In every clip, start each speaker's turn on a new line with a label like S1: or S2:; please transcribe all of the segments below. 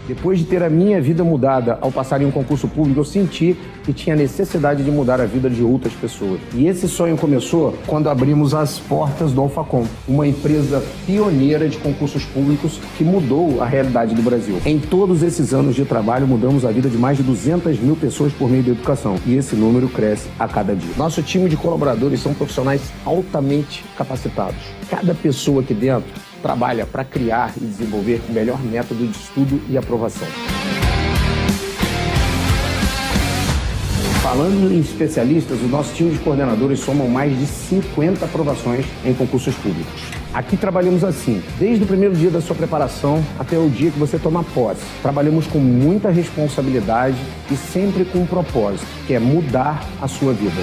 S1: Depois de ter a minha vida mudada ao passar em um concurso público, eu senti que tinha necessidade de mudar a vida de outras pessoas. E esse sonho começou quando abrimos as portas do Alphacom, uma empresa pioneira de concursos públicos que mudou a realidade do Brasil. Em todos esses anos de trabalho, mudamos a vida de mais de 200 mil pessoas por meio da educação. E esse número cresce a cada dia. Nosso time de colaboradores são profissionais altamente capacitados. Cada pessoa aqui dentro trabalha para criar e desenvolver o melhor método de estudo e aprovação. Falando em especialistas, o nosso time de coordenadores soma mais de 50 aprovações em concursos públicos. Aqui trabalhamos assim, desde o primeiro dia da sua preparação até o dia que você toma posse. Trabalhamos com muita responsabilidade e sempre com um propósito, que é mudar a sua vida.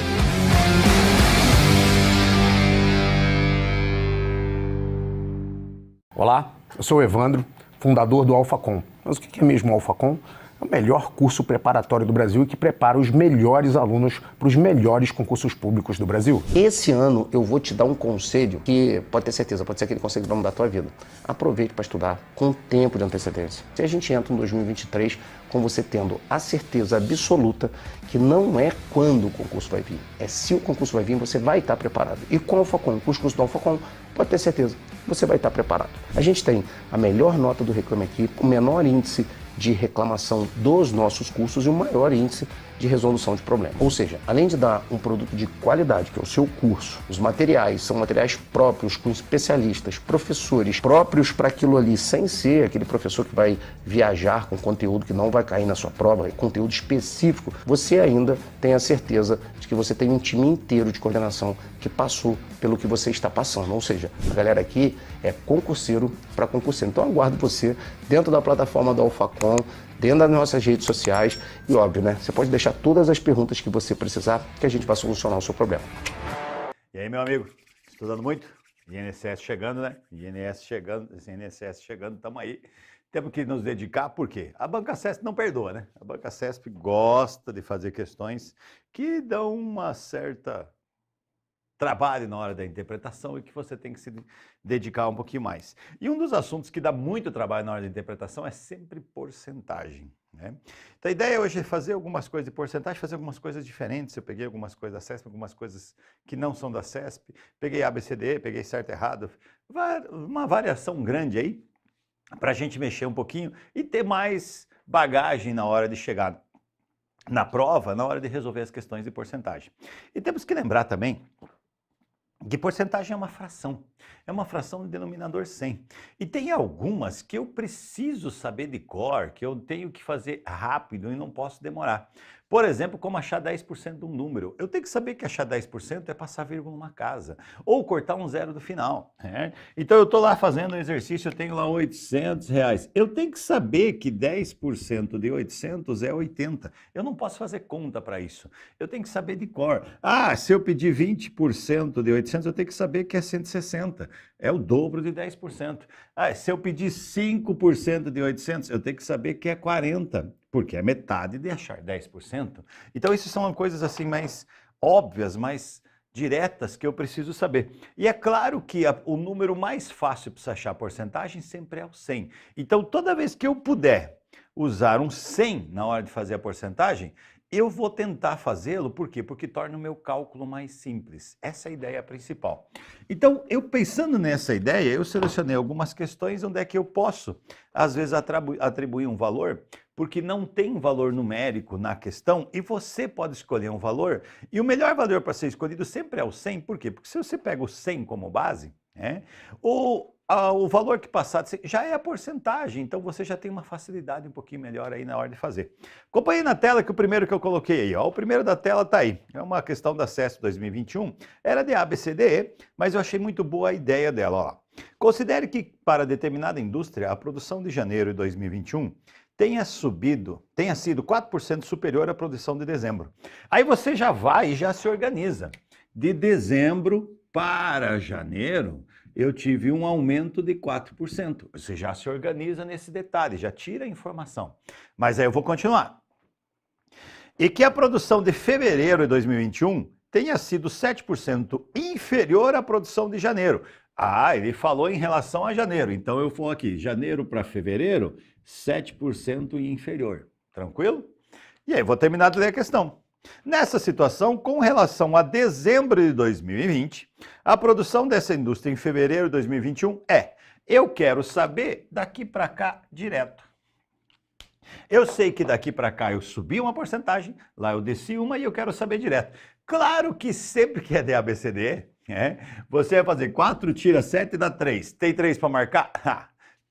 S1: Olá, eu sou o Evandro, fundador do Alphacom. Mas o que é mesmo o Alphacom? É o melhor curso preparatório do Brasil e que prepara os melhores alunos para os melhores concursos públicos do Brasil.
S2: Esse ano eu vou te dar um conselho que pode ter certeza, pode ser aquele conselho que vai mudar a tua vida. Aproveite para estudar com tempo de antecedência. Se a gente entra em 2023 com você tendo a certeza absoluta que não é quando o concurso vai vir, é se o concurso vai vir, você vai estar preparado. E com o Alphacom, com os cursos do Alphacom, pode ter certeza, você vai estar preparado. A gente tem a melhor nota do Reclame Aqui, o menor índice de reclamação dos nossos cursos e o maior índice de resolução de problemas. Ou seja, além de dar um produto de qualidade, que é o seu curso, os materiais são materiais próprios, com especialistas, professores próprios para aquilo ali, sem ser aquele professor que vai viajar com conteúdo que não vai cair na sua prova, é conteúdo específico, você ainda tem a certeza de que você tem um time inteiro de coordenação que passou pelo que você está passando. Ou seja, a galera aqui é concurseiro para concurseiro. Então aguardo você dentro da plataforma do Alphacom, dentro das nossas redes sociais e óbvio, né? Você pode deixar todas as perguntas que você precisar que a gente vai solucionar o seu problema.
S3: E aí, meu amigo, estudando muito? INSS chegando, né? INSS chegando, estamos aí. Temos que nos dedicar, por quê? A Banca CESP não perdoa, né? A Banca CESP gosta de fazer questões que dão uma certa trabalho na hora da interpretação e que você tem que se dedicar um pouquinho mais. E um dos assuntos que dá muito trabalho na hora da interpretação é sempre porcentagem, né? Então a ideia hoje é fazer algumas coisas de porcentagem, fazer algumas coisas diferentes. Eu peguei algumas coisas da CESP, algumas coisas que não são da CESP, peguei ABCD, peguei certo e errado, uma variação grande aí para a gente mexer um pouquinho e ter mais bagagem na hora de chegar na prova, na hora de resolver as questões de porcentagem. E temos que lembrar também que porcentagem é uma fração de denominador 100. E tem algumas que eu preciso saber de cor, que eu tenho que fazer rápido e não posso demorar. Por exemplo, como achar 10% de um número. Eu tenho que saber que achar 10% é passar vírgula numa casa, ou cortar um zero do final, né? Então eu estou lá fazendo um exercício, eu tenho lá R$800. Eu tenho que saber que 10% de 800 é 80. Eu não posso fazer conta para isso. Eu tenho que saber de cor. Ah, se eu pedir 20% de 800, eu tenho que saber que é 160. É o dobro de 10%. Ah, se eu pedir 5% de 800, eu tenho que saber que é 40, porque é metade de achar 10%. Então, isso são coisas assim mais óbvias, mais diretas que eu preciso saber. E é claro que o número mais fácil para você achar a porcentagem sempre é o 100. Então, toda vez que eu puder usar um 100 na hora de fazer a porcentagem, eu vou tentar fazê-lo, por quê? Porque torna o meu cálculo mais simples. Essa é a ideia principal. Então, eu pensando nessa ideia, eu selecionei algumas questões onde é que eu posso, às vezes, atribuir um valor, porque não tem valor numérico na questão, e você pode escolher um valor, e o melhor valor para ser escolhido sempre é o 100, por quê? Porque se você pega o 100 como base, né, o valor que passar já é a porcentagem, então você já tem uma facilidade um pouquinho melhor aí na hora de fazer. Acompanhe na tela que o primeiro que eu coloquei aí, ó, o primeiro da tela está aí, é uma questão da CESP 2021, era de ABCDE, mas eu achei muito boa a ideia dela, ó. Considere que para determinada indústria a produção de janeiro de 2021 tenha sido 4% superior à produção de dezembro. Aí você já vai e já se organiza. De dezembro para janeiro, eu tive um aumento de 4%. Você já se organiza nesse detalhe, já tira a informação. Mas aí eu vou continuar. E que a produção de fevereiro de 2021 tenha sido 7% inferior à produção de janeiro. Ah, ele falou em relação a janeiro. Então eu vou aqui, janeiro para fevereiro, 7% e inferior. Tranquilo? E aí, vou terminar de ler a questão. Nessa situação, com relação a dezembro de 2020, a produção dessa indústria em fevereiro de 2021 eu quero saber daqui para cá direto. Eu sei que daqui para cá eu subi uma porcentagem, lá eu desci uma e eu quero saber direto. Claro que sempre que é de ABCD, você vai fazer 4 tira 7 dá 3. Tem 3 para marcar?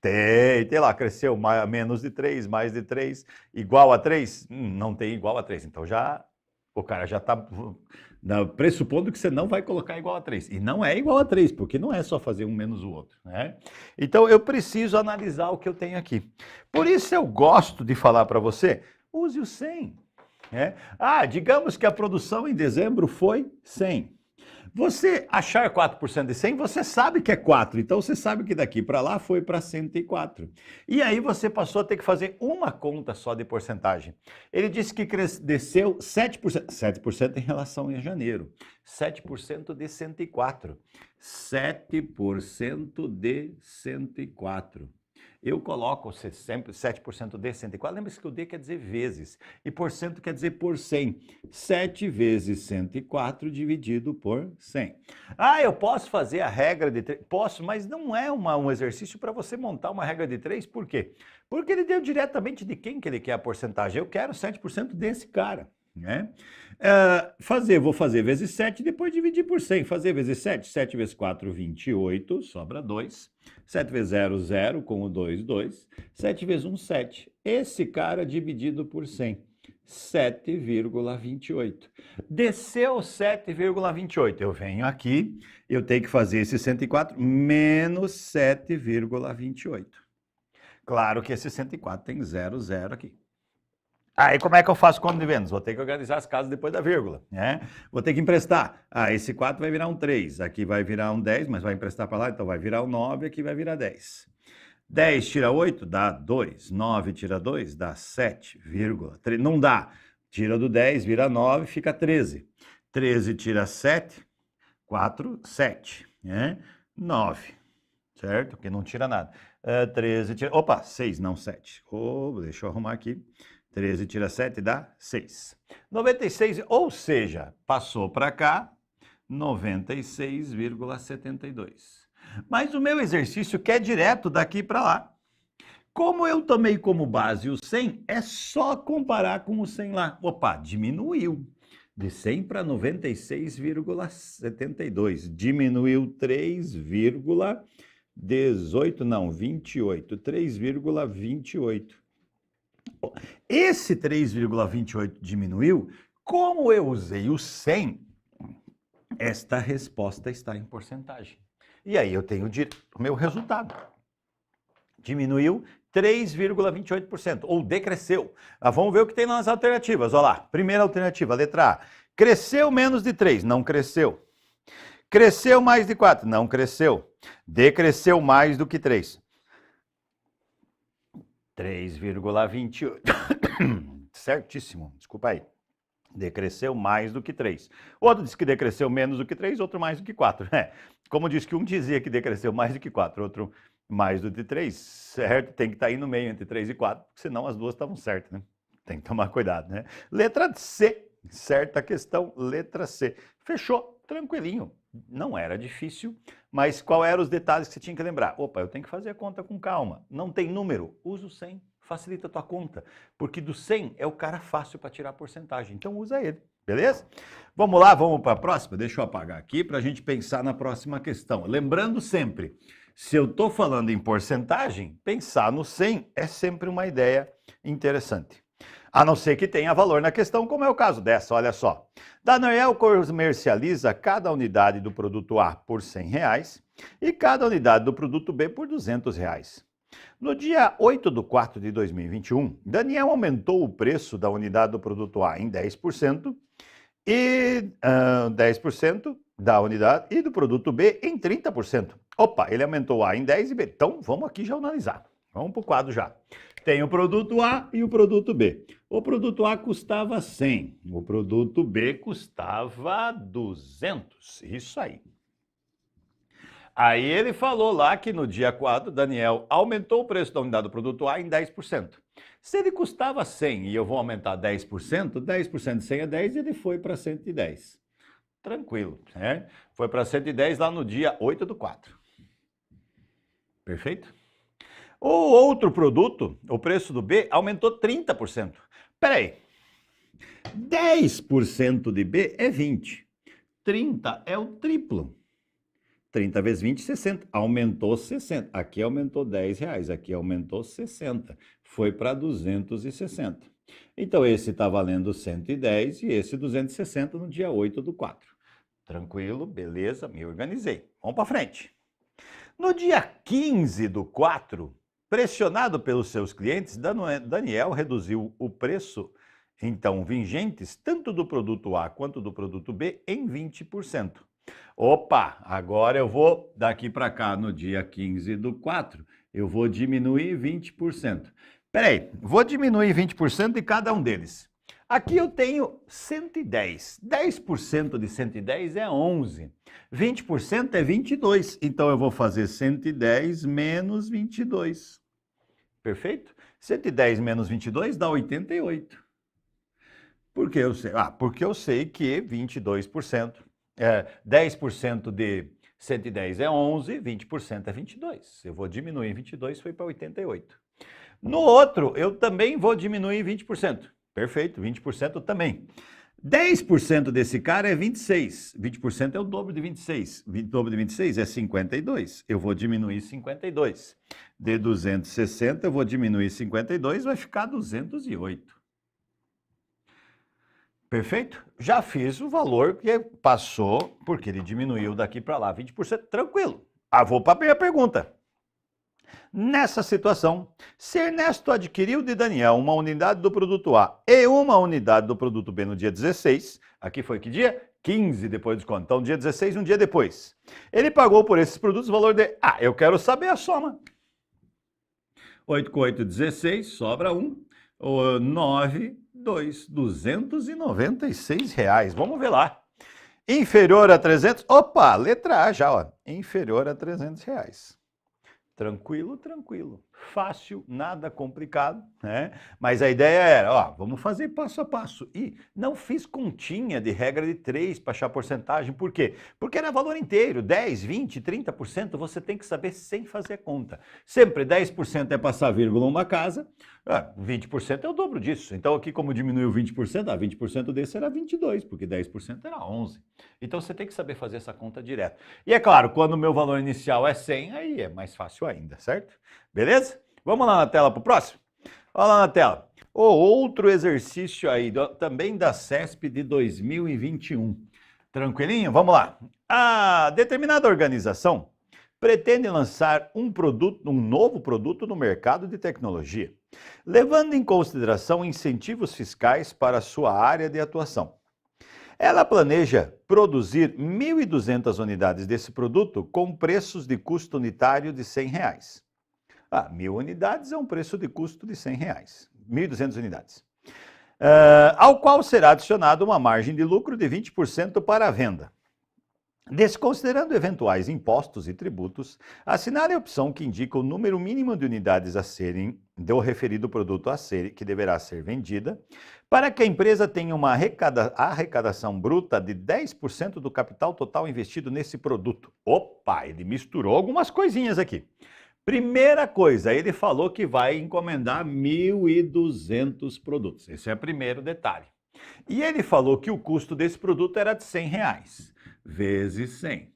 S3: Tem lá, cresceu menos de 3, mais de 3, igual a 3? Não tem igual a 3, então o cara já está pressupondo que você não vai colocar igual a 3. E não é igual a 3, porque não é só fazer um menos o outro, né? Então eu preciso analisar o que eu tenho aqui. Por isso eu gosto de falar para você, use o 100. Digamos que a produção em dezembro foi 100. Você achar 4% de 100, você sabe que é 4, então você sabe que daqui para lá foi para 104. E aí você passou a ter que fazer uma conta só de porcentagem. Ele disse que desceu 7%, 7% em relação a janeiro, 7% de 104, 7% de 104. Eu coloco sempre 7% de 104, lembre-se que o D quer dizer vezes, e porcento quer dizer por 100. 7 vezes 104 dividido por 100. Eu posso fazer a regra de 3? Posso, mas não é um exercício para você montar uma regra de 3, por quê? Porque ele deu diretamente de quem que ele quer a porcentagem. Eu quero 7% desse cara. Vou fazer vezes 7, depois dividir por 100. Fazer vezes 7, 7 vezes 4, 28, sobra 2. 7 vezes 0, 0, com o 2, 2. 7 vezes 1, 7. Esse cara dividido por 100, 7,28. Desceu 7,28. Eu venho aqui, eu tenho que fazer esse 104 menos 7,28. Claro que esse 104 tem 0, 0 aqui. Aí como é que eu faço conta de vendas? Vou ter que organizar as casas depois da vírgula, Vou ter que emprestar. Esse 4 vai virar um 3, aqui vai virar um 10, mas vai emprestar para lá, então vai virar um 9, aqui vai virar 10. 10 tira 8 dá 2, 9 tira 2 dá 7,3. Não dá. Tira do 10, vira 9, fica 13. 13 tira 7, 4, 7, 9, certo? Porque não tira nada. 13 tira... Opa, 6, não 7. Deixa eu arrumar aqui. 13 tira 7 dá 6. 96, ou seja, passou para cá, 96,72. Mas o meu exercício quer direto daqui para lá. Como eu tomei como base o 100, é só comparar com o 100 lá. Opa, diminuiu. De 100 para 96,72. Diminuiu 3,18, não, 28. 3,28. Esse 3,28 diminuiu. Como eu usei o 100, esta resposta está em porcentagem. E aí eu tenho o meu resultado. Diminuiu 3,28%, ou decresceu. Vamos ver o que tem nas alternativas. Olha lá, primeira alternativa, letra A. Cresceu menos de 3, não cresceu. Cresceu mais de 4, não cresceu. Decresceu mais do que 3. 3,28. Certíssimo, desculpa aí. Decresceu mais do que 3. Outro disse que decresceu menos do que 3, outro mais do que 4. Como disse que um dizia que decresceu mais do que 4, outro mais do que 3, certo? Tem que estar aí no meio entre 3 e 4, senão as duas estavam certas, né? Tem que tomar cuidado, né? Letra C, certa questão, letra C. Fechou, tranquilinho. Não era difícil, mas qual eram os detalhes que você tinha que lembrar? Opa, eu tenho que fazer a conta com calma. Não tem número? Usa o 100, facilita a tua conta. Porque do 100 é o cara fácil para tirar a porcentagem, então usa ele, beleza? Vamos lá, vamos para a próxima? Deixa eu apagar aqui para a gente pensar na próxima questão. Lembrando sempre, se eu estou falando em porcentagem, pensar no 100 é sempre uma ideia interessante. A não ser que tenha valor na questão, como é o caso dessa, olha só. Daniel comercializa cada unidade do produto A por R$100 e cada unidade do produto B por R$200. No dia 8/4 de 2021, Daniel aumentou o preço da unidade do produto A em 10% e 10% da unidade e do produto B em 30%. Opa, ele aumentou A em 10 e B. Então, vamos aqui já analisar. Vamos para o quadro já. Tem o produto A e o produto B. O produto A custava 100, o produto B custava 200. Isso aí. Aí ele falou lá que no dia 4, Daniel aumentou o preço da unidade do produto A em 10%. Se ele custava 100 e eu vou aumentar 10%, 10% de 100 é 10 e ele foi para 110. Tranquilo, né? Foi para 110 lá no dia 8/4. Perfeito? O outro produto, o preço do B, aumentou 30%. Peraí, 10% de B é 20. 30 é o triplo. 30 vezes 20, 60. Aumentou 60. Aqui aumentou R$10, aqui aumentou 60. Foi para 260. Então, esse está valendo 110 e esse 260 no dia 8/4. Tranquilo, beleza, me organizei. Vamos para frente. No dia 15/4, pressionado pelos seus clientes, Daniel reduziu o preço, então, vigentes, tanto do produto A quanto do produto B, em 20%. Opa, agora eu vou, daqui para cá, no dia 15/4, eu vou diminuir 20%. Peraí, vou diminuir 20% de cada um deles. Aqui eu tenho 110. 10% de 110 é 11. 20% é 22. Então eu vou fazer 110 menos 22. Perfeito? 110 menos 22 dá 88. Por que eu sei? Porque eu sei que 22%, 10% de 110 é 11, 20% é 22. Eu vou diminuir 22, foi para 88. No outro, eu também vou diminuir 20%. Perfeito, 20% também. 10% desse cara é 26. 20% é o dobro de 26. O dobro de 26 é 52. Eu vou diminuir 52. De 260, eu vou diminuir 52, vai ficar 208. Perfeito? Já fiz o valor que passou, porque ele diminuiu daqui para lá 20%. Tranquilo. Vou para a primeira pergunta. Nessa situação, se Ernesto adquiriu de Daniel uma unidade do produto A e uma unidade do produto B no dia 16, aqui foi que dia? 15 depois do desconto. Então, dia 16, um dia depois. Ele pagou por esses produtos o valor de... eu quero saber a soma. 8 com 8, 16, sobra 1. 9, 2, R$296. Vamos ver lá. Inferior a 300... Opa, letra A já, ó. Inferior a R$300. Tranquilo, tranquilo. Fácil, nada complicado, né? Mas a ideia era, vamos fazer passo a passo. E não fiz continha de regra de 3 para achar porcentagem. Por quê? Porque era valor inteiro. 10, 20, 30% você tem que saber sem fazer conta. Sempre 10% é passar vírgula uma casa, 20% é o dobro disso. Então aqui como diminuiu 20%, 20% desse era 22, porque 10% era 11. Então você tem que saber fazer essa conta direto. E é claro, quando o meu valor inicial é 100, aí é mais fácil ainda, certo? Beleza? Vamos lá na tela para o próximo? Olha lá na tela. Outro exercício aí, também da CESP de 2021. Tranquilinho? Vamos lá. A determinada organização pretende lançar um novo produto no mercado de tecnologia, levando em consideração incentivos fiscais para sua área de atuação. Ela planeja produzir 1.200 unidades desse produto com preços de custo unitário de R$100. 1.000 unidades é um preço de custo de R$100. 1.200 unidades. Ao qual será adicionada uma margem de lucro de 20% para a venda. Desconsiderando eventuais impostos e tributos, assinale a opção que indica o número mínimo de unidades a serem do referido produto que deverá ser vendida, para que a empresa tenha uma arrecadação bruta de 10% do capital total investido nesse produto. Opa, ele misturou algumas coisinhas aqui. Primeira coisa, ele falou que vai encomendar 1.200 produtos. Esse é o primeiro detalhe. E ele falou que o custo desse produto era de R$100, vezes 100.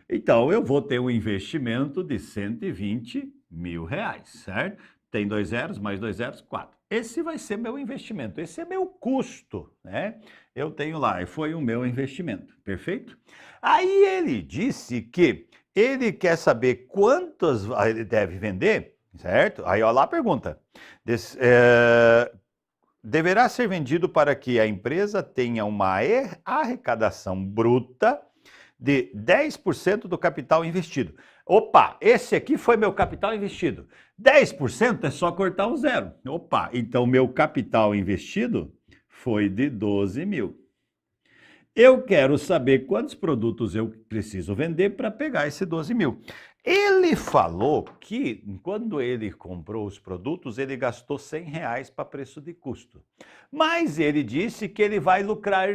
S3: Então, eu vou ter um investimento de R$120 mil, certo? Tem 2 zeros, mais 2 zeros, 4. Esse vai ser meu investimento, esse é meu custo, né? Eu tenho lá, e foi o meu investimento, perfeito? Aí ele disse que ele quer saber quantas ele deve vender, certo? Aí olha lá a pergunta. Deverá ser vendido para que a empresa tenha uma arrecadação bruta de 10% do capital investido. Opa, esse aqui foi meu capital investido. 10% é só cortar um zero. Opa, então meu capital investido foi de 12 mil. Eu quero saber quantos produtos eu preciso vender para pegar esse 12 mil. Ele falou que quando ele comprou os produtos, ele gastou R$100 para preço de custo. Mas ele disse que ele vai lucrar,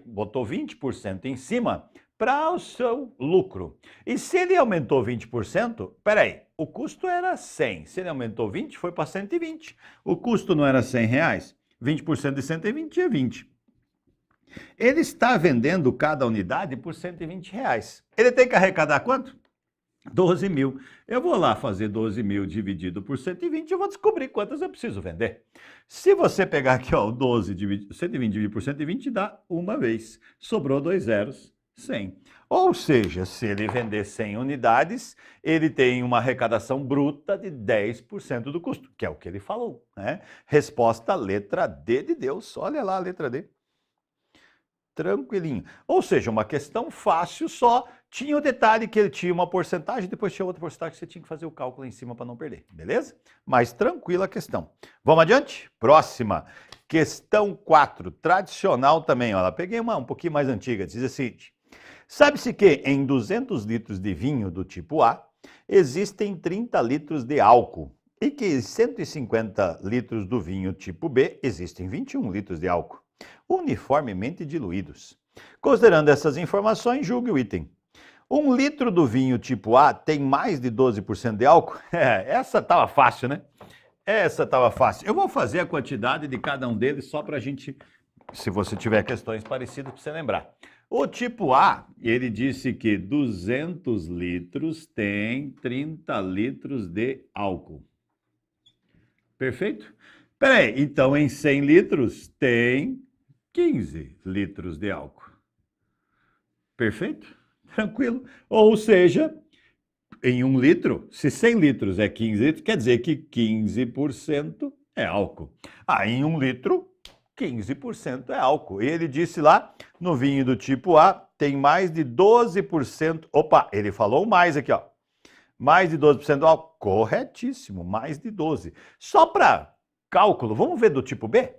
S3: botou 20% em cima para o seu lucro. E se ele aumentou 20%, peraí, o custo era 100, se ele aumentou 20, foi para 120. O custo não era R$100, 20% de 120 é 20. Ele está vendendo cada unidade por R$120. Ele tem que arrecadar quanto? 12 mil. Eu vou lá fazer 12 mil dividido por 120 e eu vou descobrir quantas eu preciso vender. Se você pegar aqui, ó, o 120 dividido por 120 dá uma vez. Sobrou 2 zeros, 100. Ou seja, se ele vender 100 unidades, ele tem uma arrecadação bruta de 10% do custo, que é o que ele falou, né? Resposta letra D de Deus. Olha lá a letra D. Tranquilinho. Ou seja, uma questão fácil, só tinha o detalhe que ele tinha uma porcentagem, depois tinha outra porcentagem que você tinha que fazer o cálculo em cima para não perder, beleza? Mas tranquila a questão. Vamos adiante? Próxima. Questão 4, tradicional também. Olha, peguei uma um pouquinho mais antiga, diz o seguinte. Sabe-se que em 200 litros de vinho do tipo A, existem 30 litros de álcool e que em 150 litros do vinho tipo B, existem 21 litros de álcool, uniformemente diluídos. Considerando essas informações, julgue o item. 1 litro do vinho tipo A tem mais de 12% de álcool? Essa estava fácil, né? Essa estava fácil. Eu vou fazer a quantidade de cada um deles só para a gente, se você tiver questões parecidas, para você lembrar. O tipo A, ele disse que 200 litros tem 30 litros de álcool. Perfeito? Peraí, então em 100 litros tem 15 litros de álcool. Perfeito? Tranquilo. Ou seja, em 1 litro, se 100 litros é 15 litros, quer dizer que 15% é álcool. Em 1 litro, 15% é álcool. E ele disse lá, no vinho do tipo A, tem mais de 12%. Opa, ele falou mais aqui, ó. Mais de 12% do álcool. Corretíssimo, mais de 12%. Só para cálculo, vamos ver do tipo B?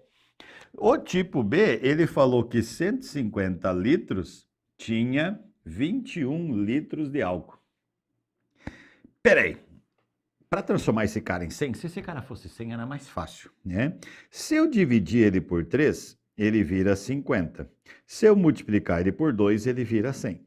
S3: O tipo B, ele falou que 150 litros tinha 21 litros de álcool. Peraí, para transformar esse cara em 100, se esse cara fosse 100 era mais fácil, né? Se eu dividir ele por 3, ele vira 50. Se eu multiplicar ele por 2, ele vira 100.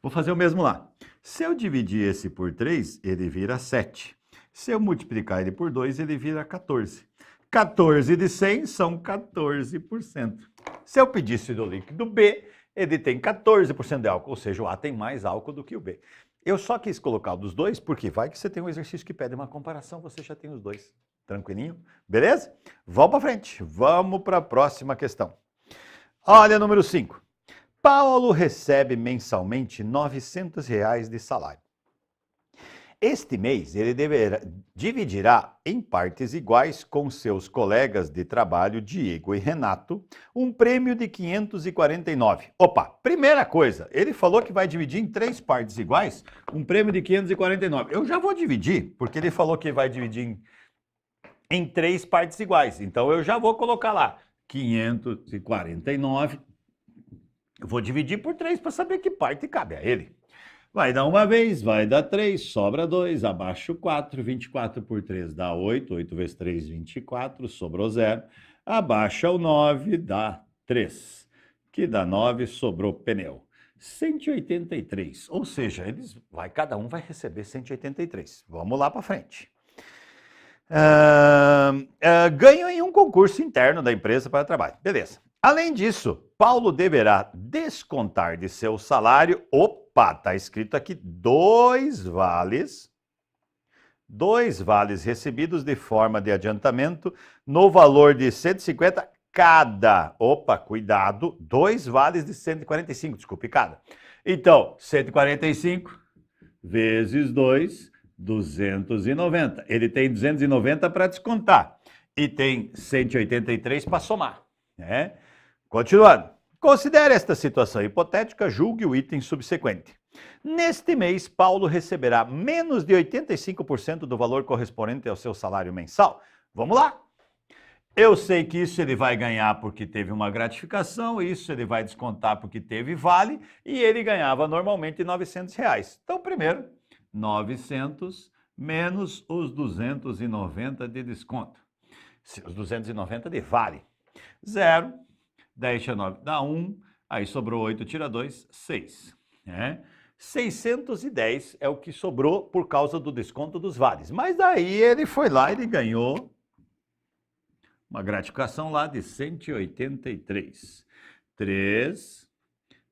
S3: Vou fazer o mesmo lá. Se eu dividir esse por 3, ele vira 7. Se eu multiplicar ele por 2, ele vira 14. 14 de 100 são 14%. Se eu pedisse do líquido B, ele tem 14% de álcool, ou seja, o A tem mais álcool do que o B. Eu só quis colocar o dos dois, porque vai que você tem um exercício que pede uma comparação, você já tem os dois. Tranquilinho? Beleza? Vamos para frente. Vamos para a próxima questão. Olha, número 5. Paulo recebe mensalmente R$900 de salário. Este mês, ele dividirá em partes iguais com seus colegas de trabalho, Diego e Renato, um prêmio de 549. Opa, primeira coisa, ele falou que vai dividir em 3 partes iguais, um prêmio de 549. Eu já vou dividir, porque ele falou que vai dividir em 3 partes iguais. Então, eu já vou colocar lá 549. Eu vou dividir por 3 para saber que parte cabe a ele. Vai dar uma vez, vai dar 3, sobra 2, abaixo 4, 24 por 3 dá 8, 8 vezes 3, 24, sobrou 0. Abaixa o 9, dá 3, que dá 9, sobrou pneu. 183, ou seja, cada um vai receber 183. Vamos lá para frente. Ganho em um concurso interno da empresa para trabalho. Beleza. Além disso, Paulo deverá descontar de seu salário, está escrito aqui, 2 vales recebidos de forma de adiantamento no valor de 150 cada. Cuidado, 2 vales de 145, desculpe, cada. Então, 145 vezes 2, 290. Ele tem 290 para descontar e tem 183 para somar, né? Continuando. Considere esta situação hipotética, julgue o item subsequente. Neste mês, Paulo receberá menos de 85% do valor correspondente ao seu salário mensal. Vamos lá. Eu sei que isso ele vai ganhar porque teve uma gratificação, isso ele vai descontar porque teve vale, e ele ganhava normalmente R$900. Então, primeiro, 900 menos os 290 de desconto. Os 290 de vale. 0, 10 tira 9 dá 1, aí sobrou 8, tira 2, 6. 610 é o que sobrou por causa do desconto dos vales. Mas daí ele foi lá e ele ganhou uma gratificação lá de 183. 3,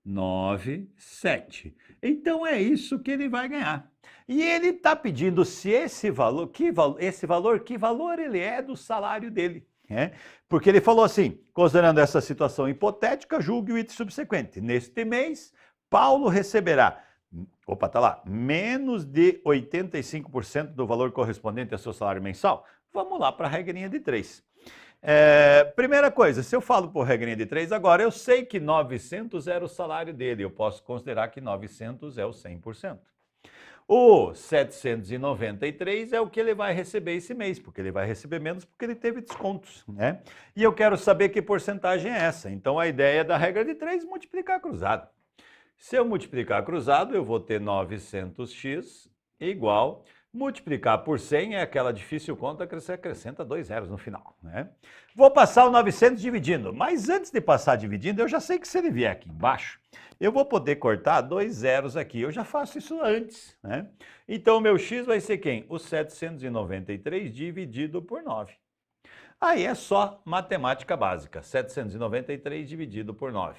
S3: 9, 7. Então é isso que ele vai ganhar. E ele está pedindo se esse valor, que valor ele é do salário dele. Porque ele falou assim, considerando essa situação hipotética, julgue o item subsequente. Neste mês, Paulo receberá, menos de 85% do valor correspondente ao seu salário mensal. Vamos lá para a regrinha de 3. Primeira coisa, se eu falo por regrinha de 3 agora, eu sei que 900 era o salário dele, eu posso considerar que 900 é o 100%. O 793 é o que ele vai receber esse mês, porque ele vai receber menos porque ele teve descontos, E eu quero saber que porcentagem é essa. Então a ideia da regra de 3 é multiplicar cruzado. Se eu multiplicar cruzado, eu vou ter 900x igual, multiplicar por 100 é aquela difícil conta que você acrescenta 2 zeros no final, Vou passar o 900 dividindo, mas antes de passar dividindo, eu já sei que se ele vier aqui embaixo, eu vou poder cortar 2 zeros aqui, eu já faço isso antes, Então o meu x vai ser quem? O 793 dividido por 9. Aí é só matemática básica, 793 dividido por 9.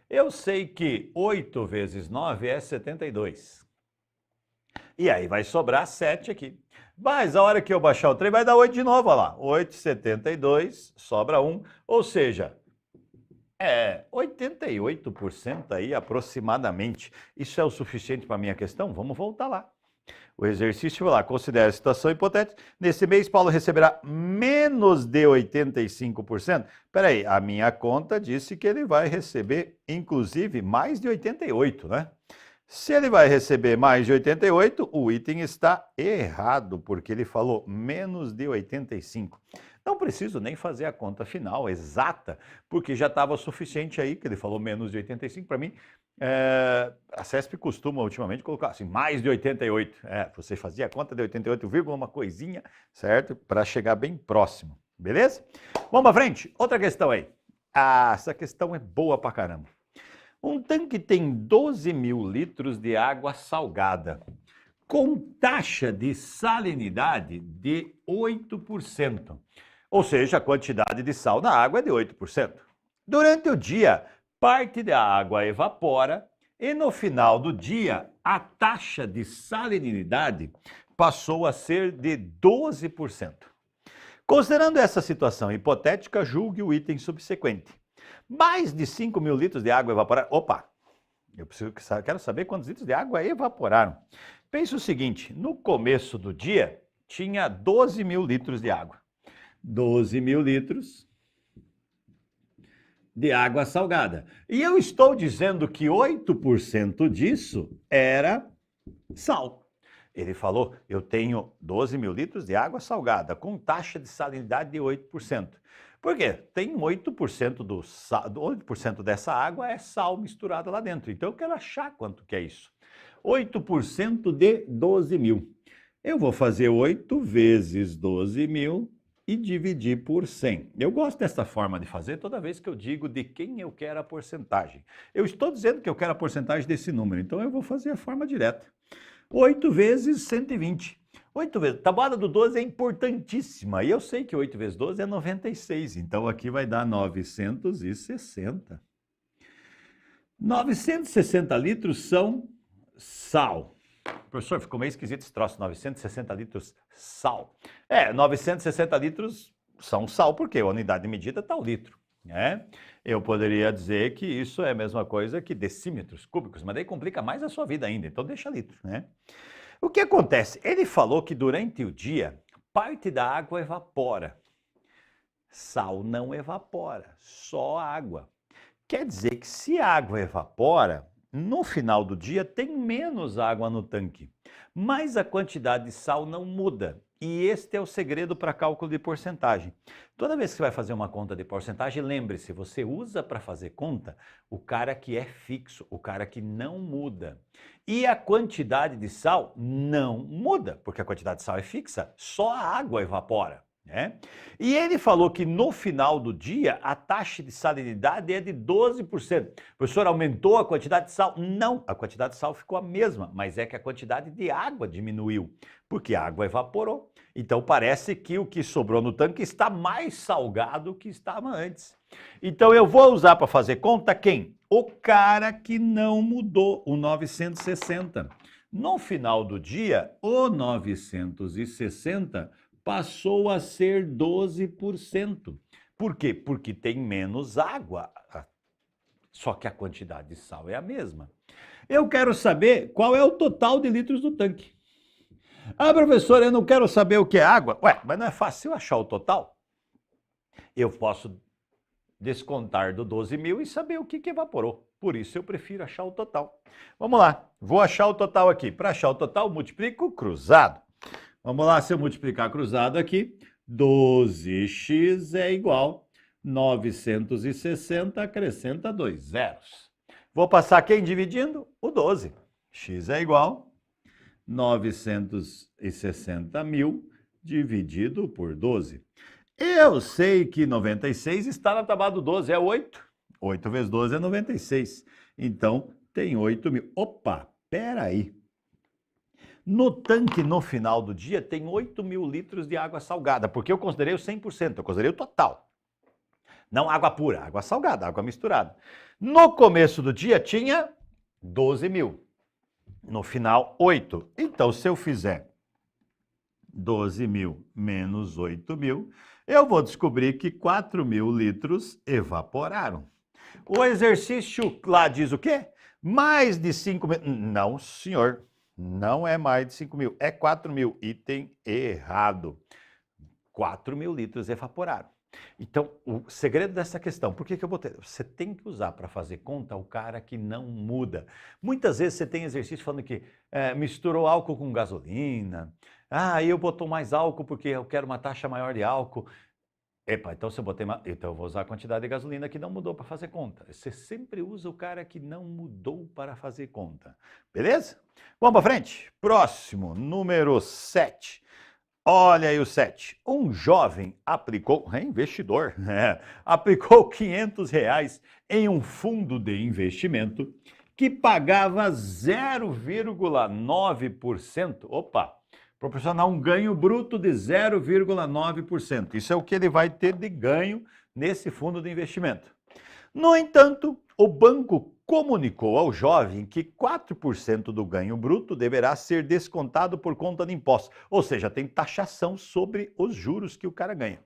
S3: Eu sei que 8 vezes 9 é 72. E aí vai sobrar 7 aqui. Mas a hora que eu baixar o trem vai dar 8 de novo, olha lá. 8,72, sobra 1. Ou seja, 88% aí aproximadamente. Isso é o suficiente para a minha questão? Vamos voltar lá. O exercício vai lá, considera a situação hipotética. Nesse mês, Paulo receberá menos de 85%. Espera aí, a minha conta disse que ele vai receber, inclusive, mais de 88%, Se ele vai receber mais de 88, o item está errado, porque ele falou menos de 85. Não preciso nem fazer a conta final exata, porque já estava suficiente aí, que ele falou menos de 85. Para mim, a CESP costuma ultimamente colocar assim, mais de 88. Você fazia a conta de 88, uma coisinha, certo? Para chegar bem próximo, beleza? Vamos para frente, outra questão aí. Essa questão é boa pra caramba. Um tanque tem 12 mil litros de água salgada, com taxa de salinidade de 8%. Ou seja, a quantidade de sal na água é de 8%. Durante o dia, parte da água evapora e no final do dia, a taxa de salinidade passou a ser de 12%. Considerando essa situação hipotética, julgue o item subsequente. Mais de 5 mil litros de água evaporaram. Quero saber quantos litros de água evaporaram. Pense o seguinte, no começo do dia, tinha 12 mil litros de água. 12 mil litros de água salgada. E eu estou dizendo que 8% disso era sal. Ele falou, eu tenho 12 mil litros de água salgada com taxa de salinidade de 8%. Por quê? Tem 8% dessa água é sal misturada lá dentro. Então eu quero achar quanto que é isso. 8% de 12 mil. Eu vou fazer 8 vezes 12 mil e dividir por 100. Eu gosto dessa forma de fazer toda vez que eu digo de quem eu quero a porcentagem. Eu estou dizendo que eu quero a porcentagem desse número, então eu vou fazer a forma direta. 8 vezes 120. 8 vezes, a tabuada do 12 é importantíssima, e eu sei que 8 vezes 12 é 96, então aqui vai dar 960. 960 litros são sal. Professor, ficou meio esquisito esse troço, 960 litros sal. 960 litros são sal, porque a unidade de medida está o litro. Eu poderia dizer que isso é a mesma coisa que decímetros cúbicos, mas daí complica mais a sua vida ainda, então deixa litro, O que acontece? Ele falou que durante o dia, parte da água evapora. Sal não evapora, só água. Quer dizer que se a água evapora, no final do dia tem menos água no tanque, mas a quantidade de sal não muda. E este é o segredo para cálculo de porcentagem. Toda vez que você vai fazer uma conta de porcentagem, lembre-se, você usa para fazer conta o cara que é fixo, o cara que não muda. E a quantidade de sal não muda, porque a quantidade de sal é fixa, só a água evapora. Né? E ele falou que no final do dia a taxa de salinidade é de 12%. O professor, aumentou a quantidade de sal? Não, a quantidade de sal ficou a mesma, mas é que a quantidade de água diminuiu, porque a água evaporou. Então parece que o que sobrou no tanque está mais salgado que estava antes. Então eu vou usar para fazer conta quem? O cara que não mudou, o 960. No final do dia, o 960 passou a ser 12%. Por quê? Porque tem menos água, só que a quantidade de sal é a mesma. Eu quero saber qual é o total de litros do tanque. Ah, professor, eu não quero saber o que é água. Ué, mas não é fácil achar o total? Eu posso descontar do 12 mil e saber o que evaporou. Por isso eu prefiro achar o total. Vamos lá, vou achar o total aqui. Para achar o total, multiplico cruzado. Vamos lá, se eu multiplicar cruzado aqui, 12x é igual 960, acrescenta 2 zeros. Vou passar quem dividindo? O 12. X é igual 960 mil dividido por 12. Eu sei que 96 está na tábua do 12, é 8. 8 vezes 12 é 96. Então, tem 8 mil. Opa, peraí. No tanque, no final do dia, tem 8 mil litros de água salgada, porque eu considerei o 100%, eu considerei o total. Não água pura, água salgada, água misturada. No começo do dia tinha 12 mil. No final, 8. Então, se eu fizer 12 mil menos 8 mil, eu vou descobrir que 4 mil litros evaporaram. O exercício lá diz o quê? Mais de 5 mil. Não, senhor. Não é mais de 5 mil, é 4 mil. Item errado. 4 mil litros evaporaram. Então, o segredo dessa questão, por que eu botei? Você tem que usar para fazer conta o cara que não muda. Muitas vezes você tem exercício falando que misturou álcool com gasolina. Ah, eu botou mais álcool porque eu quero uma taxa maior de álcool. Epa, então se eu botei então eu vou usar a quantidade de gasolina que não mudou para fazer conta. Você sempre usa o cara que não mudou para fazer conta. Beleza? Vamos para frente. Próximo, número 7. Olha aí o 7. Um jovem aplicou, investidor, aplicou R$500 em um fundo de investimento que pagava 0,9%. Opa! Proporcionar um ganho bruto de 0,9%. Isso é o que ele vai ter de ganho nesse fundo de investimento. No entanto, o banco comunicou ao jovem que 4% do ganho bruto deverá ser descontado por conta de impostos. Ou seja, tem taxação sobre os juros que o cara ganha.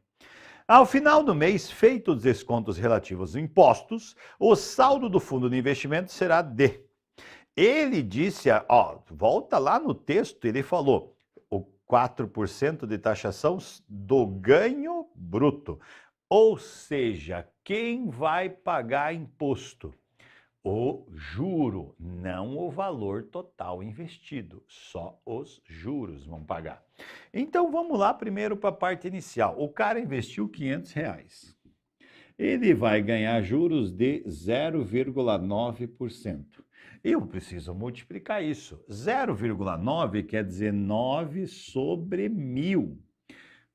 S3: Ao final do mês, feitos os descontos relativos aos impostos, o saldo do fundo de investimento será de... Ele disse, volta lá no texto, ele falou... 4% de taxação do ganho bruto. Ou seja, quem vai pagar imposto? O juro, não o valor total investido, só os juros vão pagar. Então vamos lá primeiro para a parte inicial. O cara investiu R$500. Ele vai ganhar juros de 0,9%. Eu preciso multiplicar isso. 0,9 quer dizer 9 sobre 1000.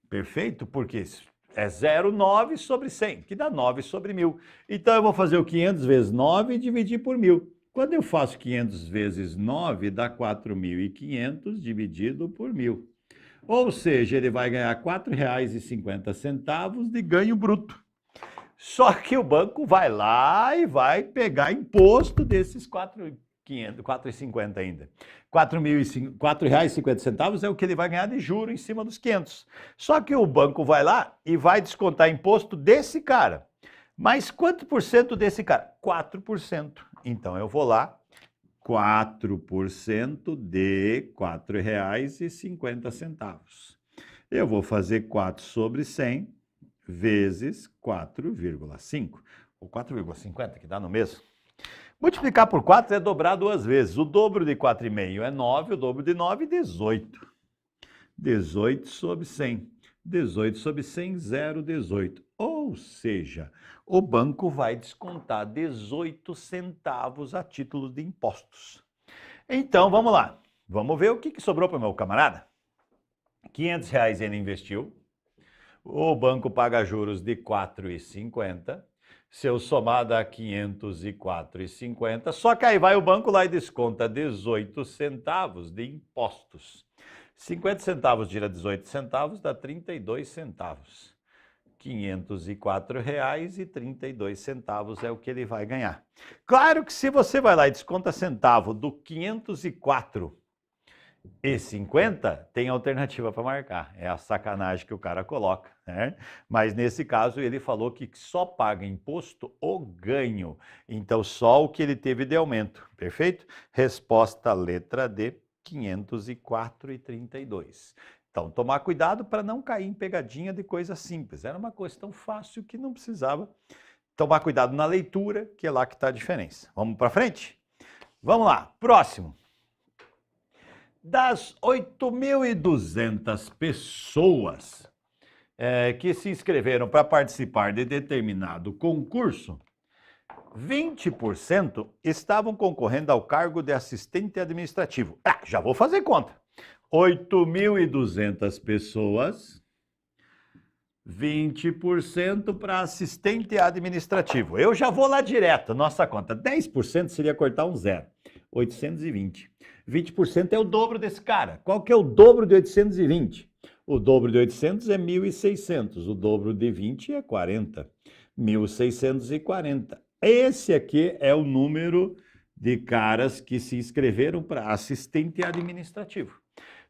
S3: Perfeito? Porque é 0,9 sobre 100, que dá 9 sobre 1000. Então eu vou fazer o 500 vezes 9 e dividir por 1000. Quando eu faço 500 vezes 9, dá 4.500 dividido por 1000. Ou seja, ele vai ganhar R$4,50 de ganho bruto. Só que o banco vai lá e vai pegar imposto desses R$4,50 ainda. R$4,50 é o que ele vai ganhar de juro em cima dos 500. Só que o banco vai lá e vai descontar imposto desse cara. Mas quanto por cento desse cara? 4%. Então eu vou lá, 4% de R$4,50. Eu vou fazer 4 sobre 100 vezes 4,5, ou 4,50, que dá no mesmo. Multiplicar por 4 é dobrar 2 vezes. O dobro de 4,5 é 9, o dobro de 9 é 18. 18 sobre 100. 18 sobre 100, 0,18. Ou seja, o banco vai descontar 18 centavos a título de impostos. Então, vamos lá. Vamos ver o que sobrou para o meu camarada. R$500 ele investiu. O banco paga juros de 4,50. Se eu somar dá 504,50. Só que aí vai o banco lá e desconta 18 centavos de impostos. 50 centavos tira 18 centavos, dá 32 centavos. R$504,32 é o que ele vai ganhar. Claro que se você vai lá e desconta centavo do 504,50, tem alternativa para marcar. É a sacanagem que o cara coloca, né? Mas nesse caso ele falou que só paga imposto o ganho. Então só o que ele teve de aumento. Perfeito? Resposta letra D, 504,32. Então, tomar cuidado para não cair em pegadinha de coisa simples. Era uma questão fácil que não precisava. Tomar cuidado na leitura, que é lá que está a diferença. Vamos para frente? Vamos lá, próximo. Das 8.200 pessoas que se inscreveram para participar de determinado concurso, 20% estavam concorrendo ao cargo de assistente administrativo. Já vou fazer conta. 8.200 pessoas, 20% para assistente administrativo. Eu já vou lá direto, nossa conta. 10% seria cortar um zero. 820. 20% é o dobro desse cara. Qual que é o dobro de 820? O dobro de 800 é 1.600. O dobro de 20 é 40. 1.640. Esse aqui é o número de caras que se inscreveram para assistente administrativo.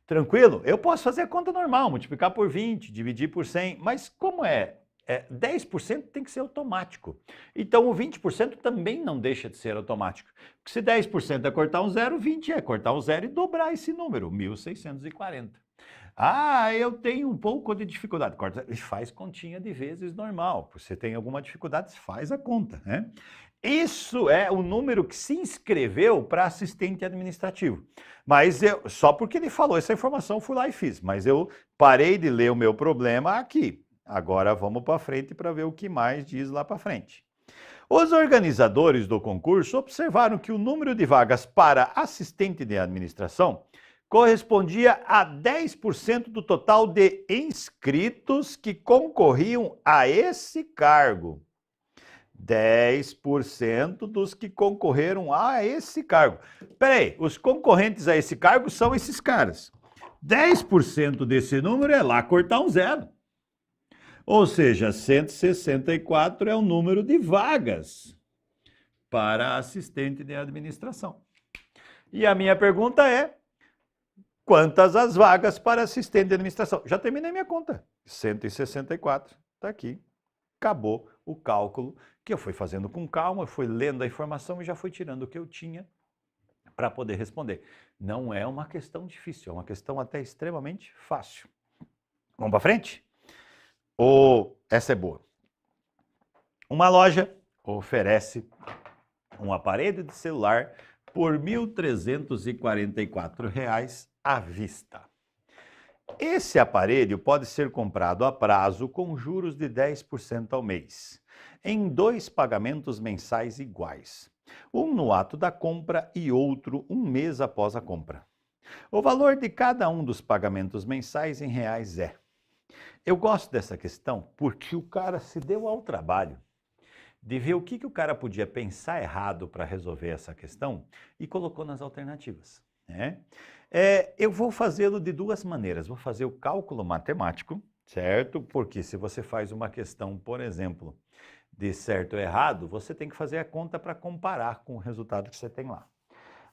S3: Tranquilo? Eu posso fazer a conta normal, multiplicar por 20, dividir por 100, mas como 10% tem que ser automático. Então o 20% também não deixa de ser automático. Porque se 10% é cortar um zero, 20 é cortar um zero e dobrar esse número, 1.640. Eu tenho um pouco de dificuldade. Corta e faz continha de vezes normal. Se você tem alguma dificuldade, faz a conta, né? Isso é o número que se inscreveu para assistente administrativo. Mas só porque ele falou essa informação, eu fui lá e fiz. Mas eu parei de ler o meu problema aqui. Agora vamos para frente para ver o que mais diz lá para frente. Os organizadores do concurso observaram que o número de vagas para assistente de administração correspondia a 10% do total de inscritos que concorriam a esse cargo. 10% dos que concorreram a esse cargo. Peraí, os concorrentes a esse cargo são esses caras. 10% desse número é lá cortar um zero. Ou seja, 164 é o número de vagas para assistente de administração. E a minha pergunta é, quantas as vagas para assistente de administração? Já terminei minha conta. 164, está aqui. Acabou o cálculo, que eu fui fazendo com calma, fui lendo a informação e já fui tirando o que eu tinha para poder responder. Não é uma questão difícil, é uma questão até extremamente fácil. Vamos para frente? Essa é boa. Uma loja oferece um aparelho de celular por R$ 1.344 à vista. Esse aparelho pode ser comprado a prazo com juros de 10% ao mês, em 2 pagamentos mensais iguais, um no ato da compra e outro um mês após a compra. O valor de cada um dos pagamentos mensais em reais é. Eu gosto dessa questão porque o cara se deu ao trabalho de ver o que o cara podia pensar errado para resolver essa questão e colocou nas alternativas, né? Eu vou fazê-lo de 2 maneiras. Vou fazer o cálculo matemático, certo? Porque se você faz uma questão, por exemplo, de certo ou errado, você tem que fazer a conta para comparar com o resultado que você tem lá.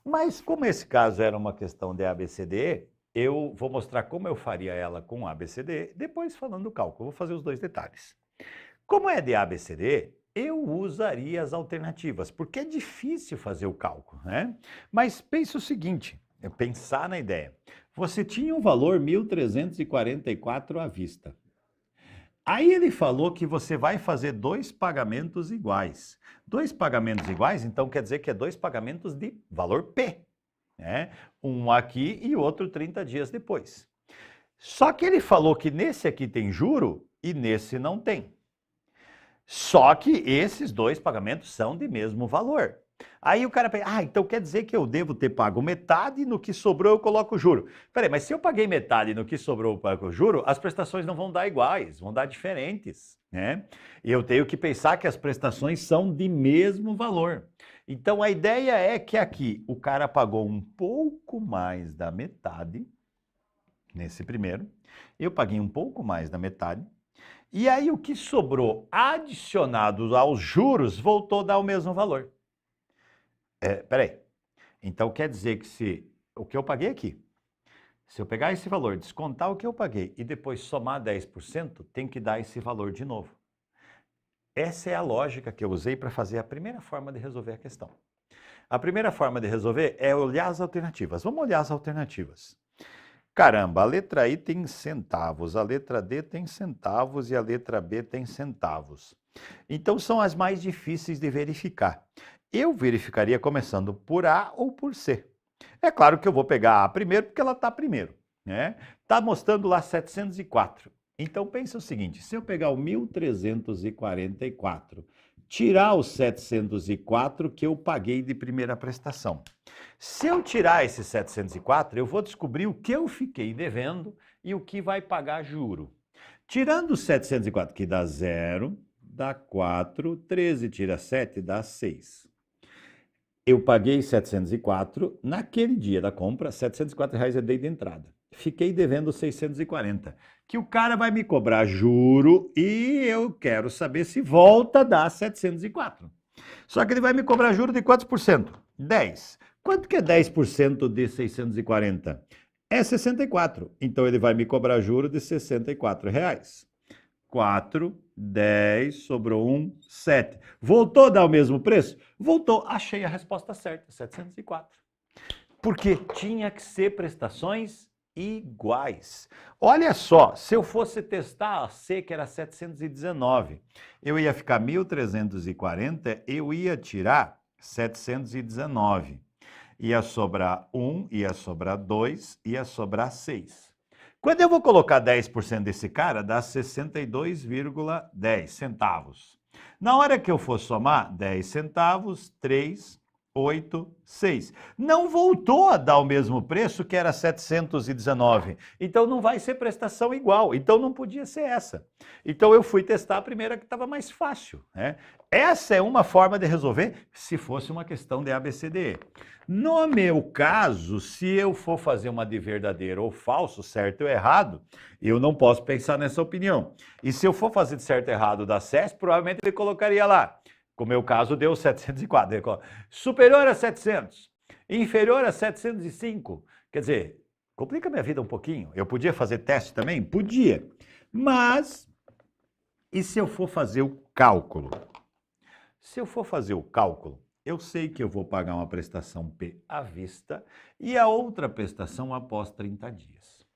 S3: Mas como esse caso era uma questão de ABCDE, eu vou mostrar como eu faria ela com ABCDE, depois falando do cálculo. Vou fazer os 2 detalhes. Como é de ABCDE, eu usaria as alternativas, porque é difícil fazer o cálculo, né? Mas pense o seguinte, pensar na ideia. Você tinha um valor 1.344 à vista. Aí ele falou que você vai fazer 2 pagamentos iguais. 2 pagamentos iguais, então quer dizer que é 2 pagamentos de valor P, né? Um aqui e outro 30 dias depois. Só que ele falou que nesse aqui tem juro e nesse não tem. Só que esses dois pagamentos são de mesmo valor. Aí o cara pensa, então quer dizer que eu devo ter pago metade e no que sobrou eu coloco o juro. Peraí, mas se eu paguei metade e no que sobrou eu pago o juro, as prestações não vão dar iguais, vão dar diferentes, né? E eu tenho que pensar que as prestações são de mesmo valor. Então a ideia é que aqui o cara pagou um pouco mais da metade, nesse primeiro, eu paguei um pouco mais da metade, e aí o que sobrou adicionado aos juros voltou a dar o mesmo valor. Peraí, então quer dizer que se o que eu paguei aqui, se eu pegar esse valor, descontar o que eu paguei e depois somar 10%, tem que dar esse valor de novo. Essa é a lógica que eu usei para fazer a primeira forma de resolver a questão. A primeira forma de resolver é olhar as alternativas. Vamos olhar as alternativas. Caramba, a letra I tem centavos, a letra D tem centavos e a letra B tem centavos. Então são as mais difíceis de verificar. Eu verificaria começando por A ou por C. É claro que eu vou pegar A primeiro porque ela está primeiro, né? Está mostrando lá 704. Então pensa o seguinte, se eu pegar o 1344, tirar os 704 que eu paguei de primeira prestação. Se eu tirar esses 704, eu vou descobrir o que eu fiquei devendo e o que vai pagar juro. Tirando os 704, que dá 0, dá 4, 13 tira 7, dá 6. Eu paguei 704, naquele dia da compra, R$704 eu dei de entrada. Fiquei devendo 640, que o cara vai me cobrar juro e eu quero saber se volta a dar 704. Só que ele vai me cobrar juro de quantos por cento? 10. Quanto que é 10% de 640? É 64. Então ele vai me cobrar juro de R$64. 4, 10, sobrou 1, 7. Voltou a dar o mesmo preço? Voltou. Achei a resposta certa, 704. Porque tinha que ser prestações iguais. Olha só, se eu fosse testar a C, que era 719, eu ia ficar 1.340, eu ia tirar 719. Ia sobrar 1, ia sobrar 2, ia sobrar 6. Quando eu vou colocar 10% desse cara, dá 62,10 centavos. Na hora que eu for somar, 10 centavos, 3, 8, 6. Não voltou a dar o mesmo preço que era 719. Então não vai ser prestação igual. Então não podia ser essa. Então eu fui testar a primeira que estava mais fácil, né? Essa é uma forma de resolver se fosse uma questão de ABCDE. No meu caso, se eu for fazer uma de verdadeiro ou falso, certo ou errado, eu não posso pensar nessa opinião. E se eu for fazer de certo ou errado da CESP, provavelmente ele colocaria lá. Como é o caso, deu 704. Ele coloca, superior a 700, inferior a 705. Quer dizer, complica minha vida um pouquinho. Eu podia fazer teste também? Podia. Mas, e se eu for fazer o cálculo? Se eu for fazer o cálculo, eu sei que eu vou pagar uma prestação P à vista e a outra prestação após 30 dias.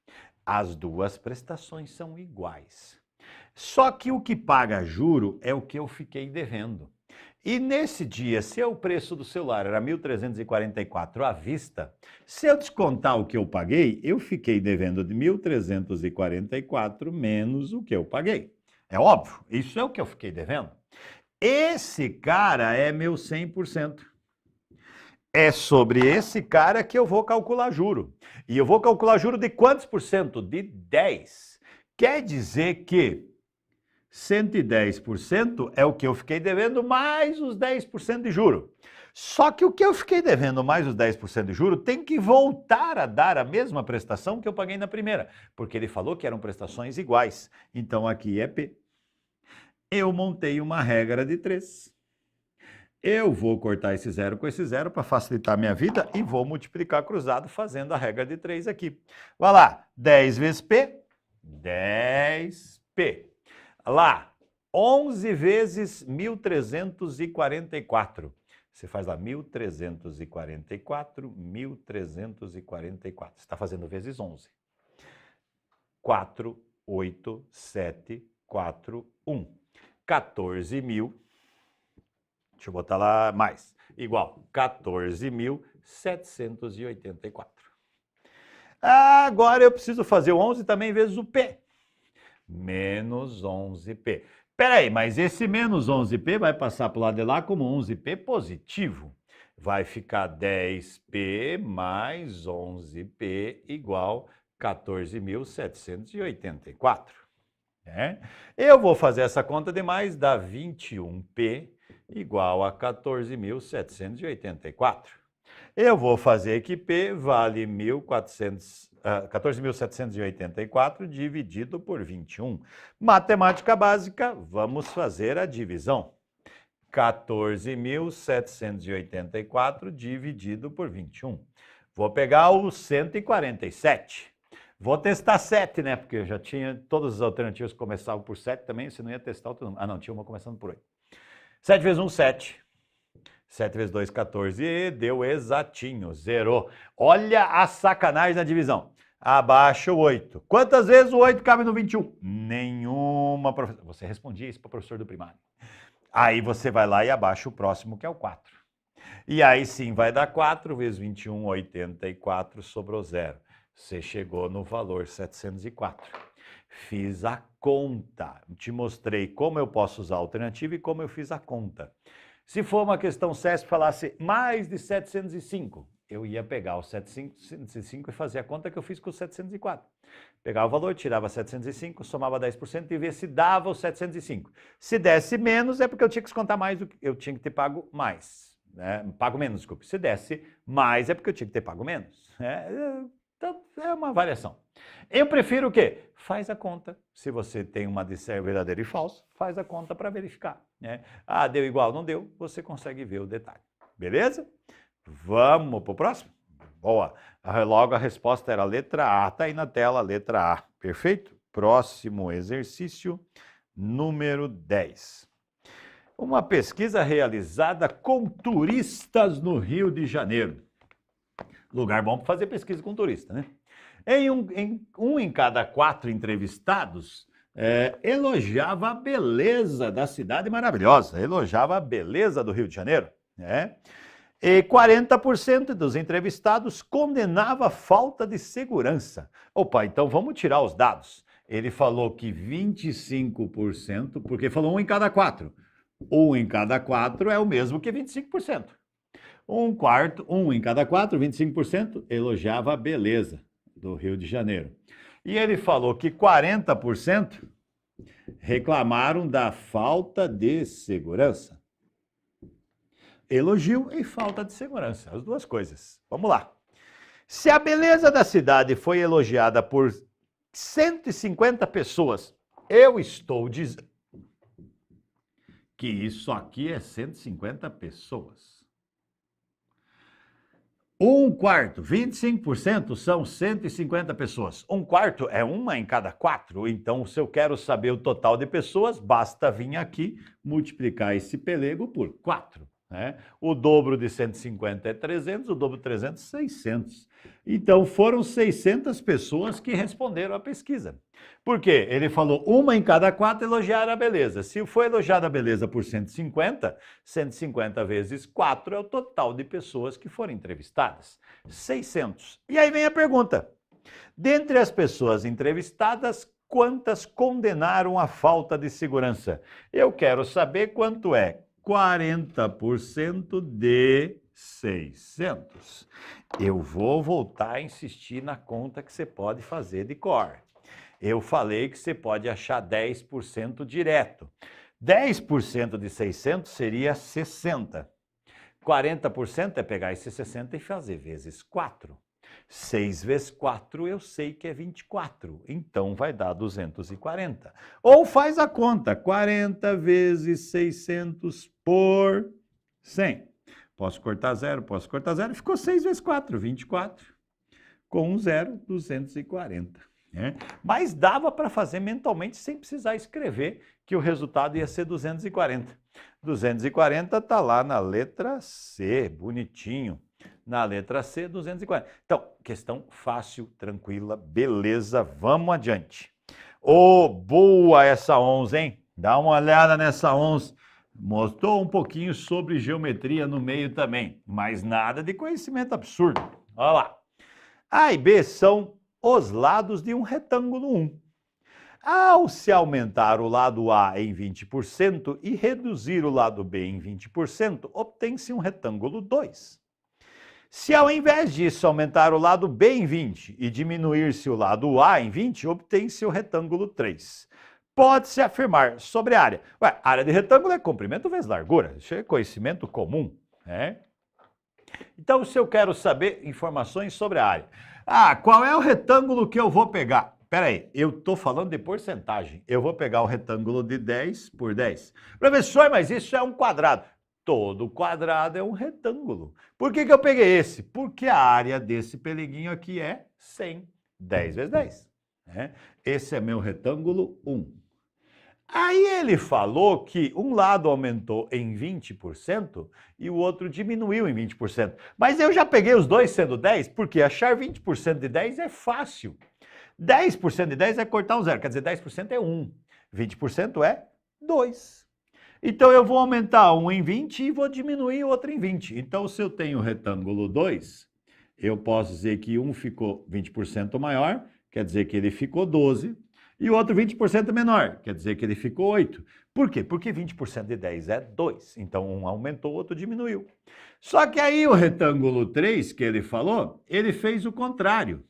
S3: As duas prestações são iguais. Só que o que paga juro é o que eu fiquei devendo. E nesse dia, se o preço do celular era 1.344 à vista, se eu descontar o que eu paguei, eu fiquei devendo de 1.344 menos o que eu paguei. É óbvio, isso é o que eu fiquei devendo. Esse cara é meu 100%. É sobre esse cara que eu vou calcular juro. E eu vou calcular juro de quantos por cento? De 10. Quer dizer que 110% é o que eu fiquei devendo mais os 10% de juro. Só que o que eu fiquei devendo mais os 10% de juro tem que voltar a dar a mesma prestação que eu paguei na primeira, porque ele falou que eram prestações iguais. Então aqui é P. Eu montei uma regra de 3. Eu vou cortar esse zero com esse zero para facilitar a minha vida e vou multiplicar cruzado fazendo a regra de 3 aqui. Vai lá, 10 vezes P, 10P. Lá, 11 vezes 1.344. Você faz lá 1.344, 1.344. Você está fazendo vezes 11. 4, 8, 7, 4, 1. 14.000, deixa eu botar lá mais, igual 14.784. Agora eu preciso fazer o 11 também vezes o P. Menos 11P. Peraí, mas esse menos 11P vai passar para o lado de lá como 11P positivo. Vai ficar 10P mais 11P igual 14.784. Eu vou fazer essa conta de mais, dá 21P igual a 14.784. Eu vou fazer que P vale 14.784 dividido por 21. Matemática básica, vamos fazer a divisão. 14.784 dividido por 21. Vou pegar o 147. Vou testar 7, né? Porque eu já tinha todas as alternativas que começavam por 7 também, você não ia testar outro número. Ah, não, tinha uma começando por 8. 7 vezes 1, 7. 7 vezes 2, 14. E deu exatinho, zerou. Olha a sacanagem na divisão. Abaixo o 8. Quantas vezes o 8 cabe no 21? Nenhuma, professor. Você respondia isso para o professor do primário. Aí você vai lá e abaixa o próximo, que é o 4. E aí sim vai dar 4 vezes 21, 84, sobrou 0. Você chegou no valor 704. Fiz a conta. Te mostrei como eu posso usar a alternativa e como eu fiz a conta. Se for uma questão CESP falasse mais de 705, eu ia pegar o 705 e fazer a conta que eu fiz com o 704. Pegava o valor, tirava 705, somava 10% e via se dava o 705. Se desse menos é porque eu tinha que descontar mais, eu tinha que ter pago mais. Pago menos, desculpe. Se desse mais é porque eu tinha que ter pago menos. Então, é uma variação. Eu prefiro o quê? Faz a conta. Se você tem uma de ser verdadeiro e falso, faz a conta para verificar. Ah, deu igual, não deu, você consegue ver o detalhe. Beleza? Vamos para o próximo? Boa. Logo a resposta era a letra A. Está aí na tela a letra A. Perfeito? Próximo exercício, número 10. Uma pesquisa realizada com turistas no Rio de Janeiro. Lugar bom para fazer pesquisa com turista, né? Um em cada 4 entrevistados elogiava a beleza da cidade maravilhosa, elogiava a beleza do Rio de Janeiro, né? E 40% dos entrevistados condenava a falta de segurança. Opa, então vamos tirar os dados. Ele falou que 25%, porque falou 1 em cada 4. 1 em cada 4 é o mesmo que 25%. 1 em cada 4, 25%, elogiava a beleza do Rio de Janeiro. E ele falou que 40% reclamaram da falta de segurança. Elogio e falta de segurança, as duas coisas. Vamos lá. Se a beleza da cidade foi elogiada por 150 pessoas, eu estou dizendo que isso aqui é 150 pessoas. 1/4, 25% são 150 pessoas. 1/4 é 1 em cada 4. Então, se eu quero saber o total de pessoas, basta vir aqui multiplicar esse pelego por 4. O dobro de 150 é 300, o dobro de 300 é 600. Então, foram 600 pessoas que responderam à pesquisa. Por quê? Ele falou 1 em cada 4 elogiaram a beleza. Se foi elogiada a beleza por 150, 150 vezes 4 é o total de pessoas que foram entrevistadas. 600. E aí vem a pergunta. Dentre as pessoas entrevistadas, quantas condenaram a falta de segurança? Eu quero saber quanto é 40% de 600. Eu vou voltar a insistir na conta que você pode fazer de cor. Eu falei que você pode achar 10% direto. 10% de 600 seria 60. 40% é pegar esse 60 e fazer vezes 4. 6 vezes 4 eu sei que é 24, então vai dar 240. Ou faz a conta, 40 vezes 600 por 100. Posso cortar 0, ficou 6 vezes 4, 24. Com um 0, 240. Mas dava para fazer mentalmente sem precisar escrever que o resultado ia ser 240. 240 está lá na letra C, bonitinho. Na letra C, 240. Então, questão fácil, tranquila, beleza, vamos adiante. Boa essa 11, hein? Dá uma olhada nessa 11. Mostrou um pouquinho sobre geometria no meio também, mas nada de conhecimento absurdo. Olha lá. A e B são os lados de um retângulo 1. Ao se aumentar o lado A em 20% e reduzir o lado B em 20%, obtém-se um retângulo 2. Se ao invés disso aumentar o lado B em 20 e diminuir-se o lado A em 20, obtém-se o retângulo 3. Pode-se afirmar sobre a área. Área de retângulo é comprimento vezes largura. Isso é conhecimento comum, né? Então, se eu quero saber informações sobre a área. Qual é o retângulo que eu vou pegar? Espera aí, eu estou falando de porcentagem. Eu vou pegar o retângulo de 10 por 10. Professor, mas isso é um quadrado. Todo quadrado é um retângulo. Por que eu peguei esse? Porque a área desse peleguinho aqui é 100. 10 vezes 10. Né? Esse é meu retângulo 1. Aí ele falou que um lado aumentou em 20% e o outro diminuiu em 20%. Mas eu já peguei os dois sendo 10, porque achar 20% de 10 é fácil. 10% de 10 é cortar um zero, quer dizer, 10% é 1. 20% é 2. Então eu vou aumentar um em 20 e vou diminuir o outro em 20. Então se eu tenho o retângulo 2, eu posso dizer que um ficou 20% maior, quer dizer que ele ficou 12. E o outro 20% menor, quer dizer que ele ficou 8. Por quê? Porque 20% de 10 é 2. Então, um aumentou, o outro diminuiu. Só que aí o retângulo 3, que ele falou, ele fez o contrário.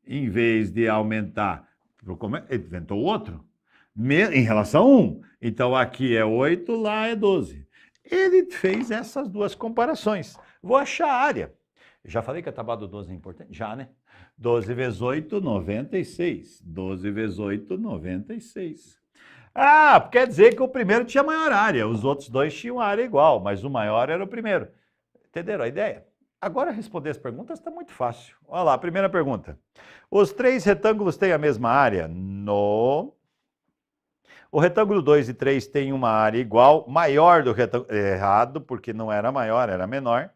S3: Em vez de aumentar, ele inventou o outro, em relação a 1. Então, aqui é 8, lá é 12. Ele fez essas duas comparações. Vou achar a área. Já falei que a tábua do 12 é importante? Já, né? 12 vezes 8, 96. 12 vezes 8, 96. Quer dizer que o primeiro tinha maior área, os outros dois tinham área igual, mas o maior era o primeiro. Entenderam a ideia? Agora responder as perguntas está muito fácil. Olha lá, primeira pergunta. Os três retângulos têm a mesma área? No. O retângulo 2 e 3 têm uma área igual, maior do retângulo... Errado, porque não era maior, era menor.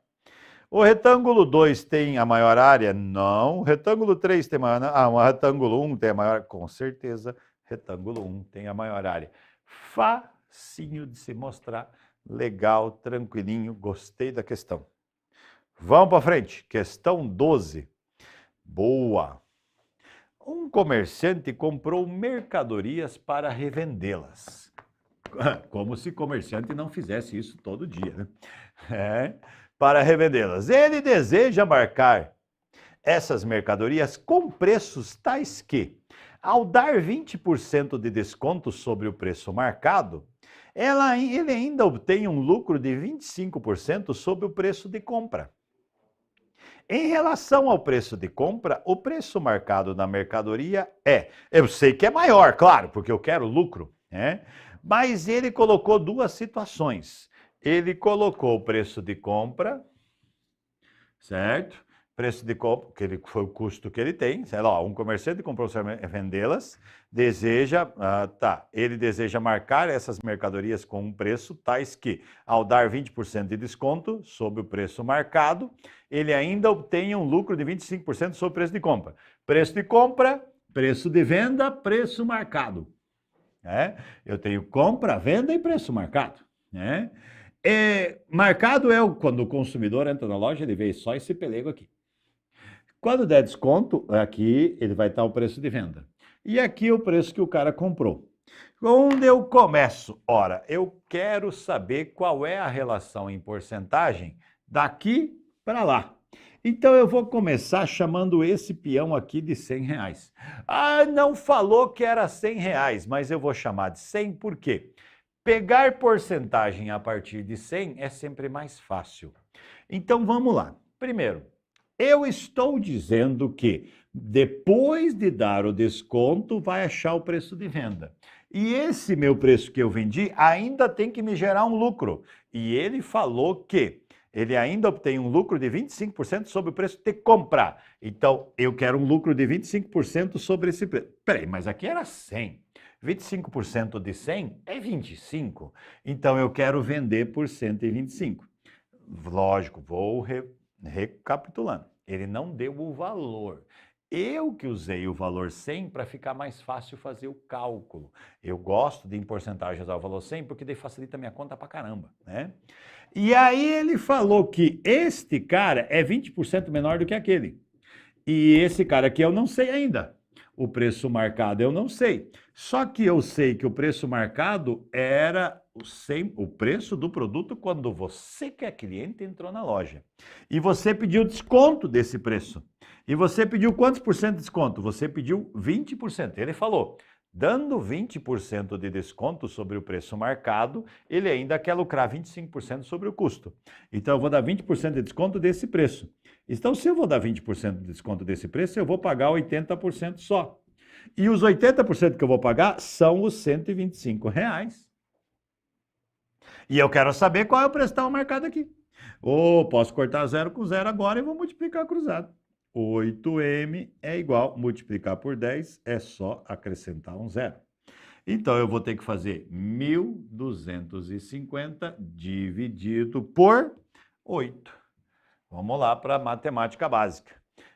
S3: O retângulo 2 tem a maior área? Não. O retângulo 3 tem maior área? O retângulo 1 tem a maior? Com certeza, retângulo 1 tem a maior área. Facinho de se mostrar, legal, tranquilinho, gostei da questão. Vamos para frente, questão 12. Boa. Um comerciante comprou mercadorias para revendê-las. Como se comerciante não fizesse isso todo dia, né? Para revendê-las. Ele deseja marcar essas mercadorias com preços tais que, ao dar 20% de desconto sobre o preço marcado, ele ainda obtém um lucro de 25% sobre o preço de compra. Em relação ao preço de compra, o preço marcado na mercadoria eu sei que é maior, claro, porque eu quero lucro, né? Mas ele colocou duas situações. Ele colocou o preço de compra, certo? Preço de compra, que foi o custo que ele tem. Sei lá, um comerciante comprou vendê-las, ele deseja marcar essas mercadorias com um preço tais que, ao dar 20% de desconto sobre o preço marcado, ele ainda obtenha um lucro de 25% sobre o preço de compra. Preço de compra, preço de venda, preço marcado. Eu tenho compra, venda e preço marcado, né? Marcado quando o consumidor entra na loja, ele vê só esse pelego aqui. Quando der desconto, aqui ele vai estar o preço de venda. E aqui o preço que o cara comprou. Onde eu começo? Ora, eu quero saber qual é a relação em porcentagem daqui para lá. Então eu vou começar chamando esse peão aqui de R$100. Não falou que era R$100, mas eu vou chamar de 100 por quê? Pegar porcentagem a partir de 100 é sempre mais fácil. Então vamos lá. Primeiro, eu estou dizendo que depois de dar o desconto vai achar o preço de venda. E esse meu preço que eu vendi ainda tem que me gerar um lucro. E ele falou que ele ainda obtém um lucro de 25% sobre o preço de comprar. Então, eu quero um lucro de 25% sobre esse preço. Peraí, mas aqui era 100. 25% de 100 é 25. Então, eu quero vender por 125. Lógico, vou recapitulando. Ele não deu o valor. Eu que usei o valor 100 para ficar mais fácil fazer o cálculo. Eu gosto de, em porcentagem, usar o valor 100 porque daí facilita a minha conta pra caramba, né? E aí ele falou que este cara é 20% menor do que aquele. E esse cara aqui eu não sei ainda. O preço marcado eu não sei. Só que eu sei que o preço marcado era o preço do produto quando você, que é cliente, entrou na loja. E você pediu desconto desse preço. E você pediu quantos por cento de desconto? Você pediu 20%. Ele falou, dando 20% de desconto sobre o preço marcado, ele ainda quer lucrar 25% sobre o custo. Então eu vou dar 20% de desconto desse preço. Então, se eu vou dar 20% de desconto desse preço, eu vou pagar 80% só. E os 80% que eu vou pagar são os R$ 125. E eu quero saber qual é o preço que estava marcado aqui. Ou posso cortar 0 com 0 agora e vou multiplicar cruzado. 8M é igual, multiplicar por 10 é só acrescentar um 0. Então, eu vou ter que fazer 1.250 dividido por 8. Vamos lá para a matemática básica.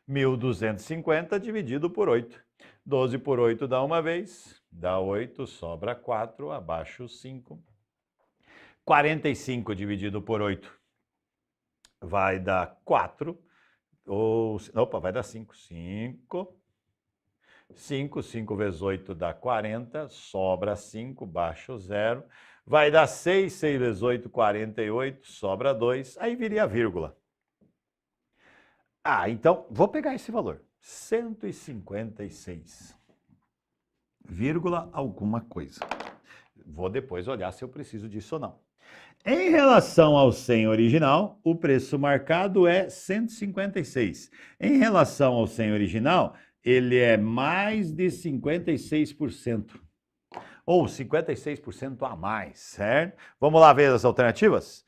S3: 1.250 dividido por 8. 12 por 8 dá uma vez, dá 8, sobra 4, abaixo 5. 45 dividido por 8 vai dar 4, vai dar 5. 5 vezes 8 dá 40, sobra 5, baixo 0. Vai dar 6 vezes 8, 48, sobra 2, aí viria a vírgula. Então, vou pegar esse valor, 156, vírgula alguma coisa. Vou depois olhar se eu preciso disso ou não. Em relação ao 100 original, o preço marcado é 156. Em relação ao 100 original, ele é mais de 56%. Ou 56% a mais, certo? Vamos lá ver as alternativas?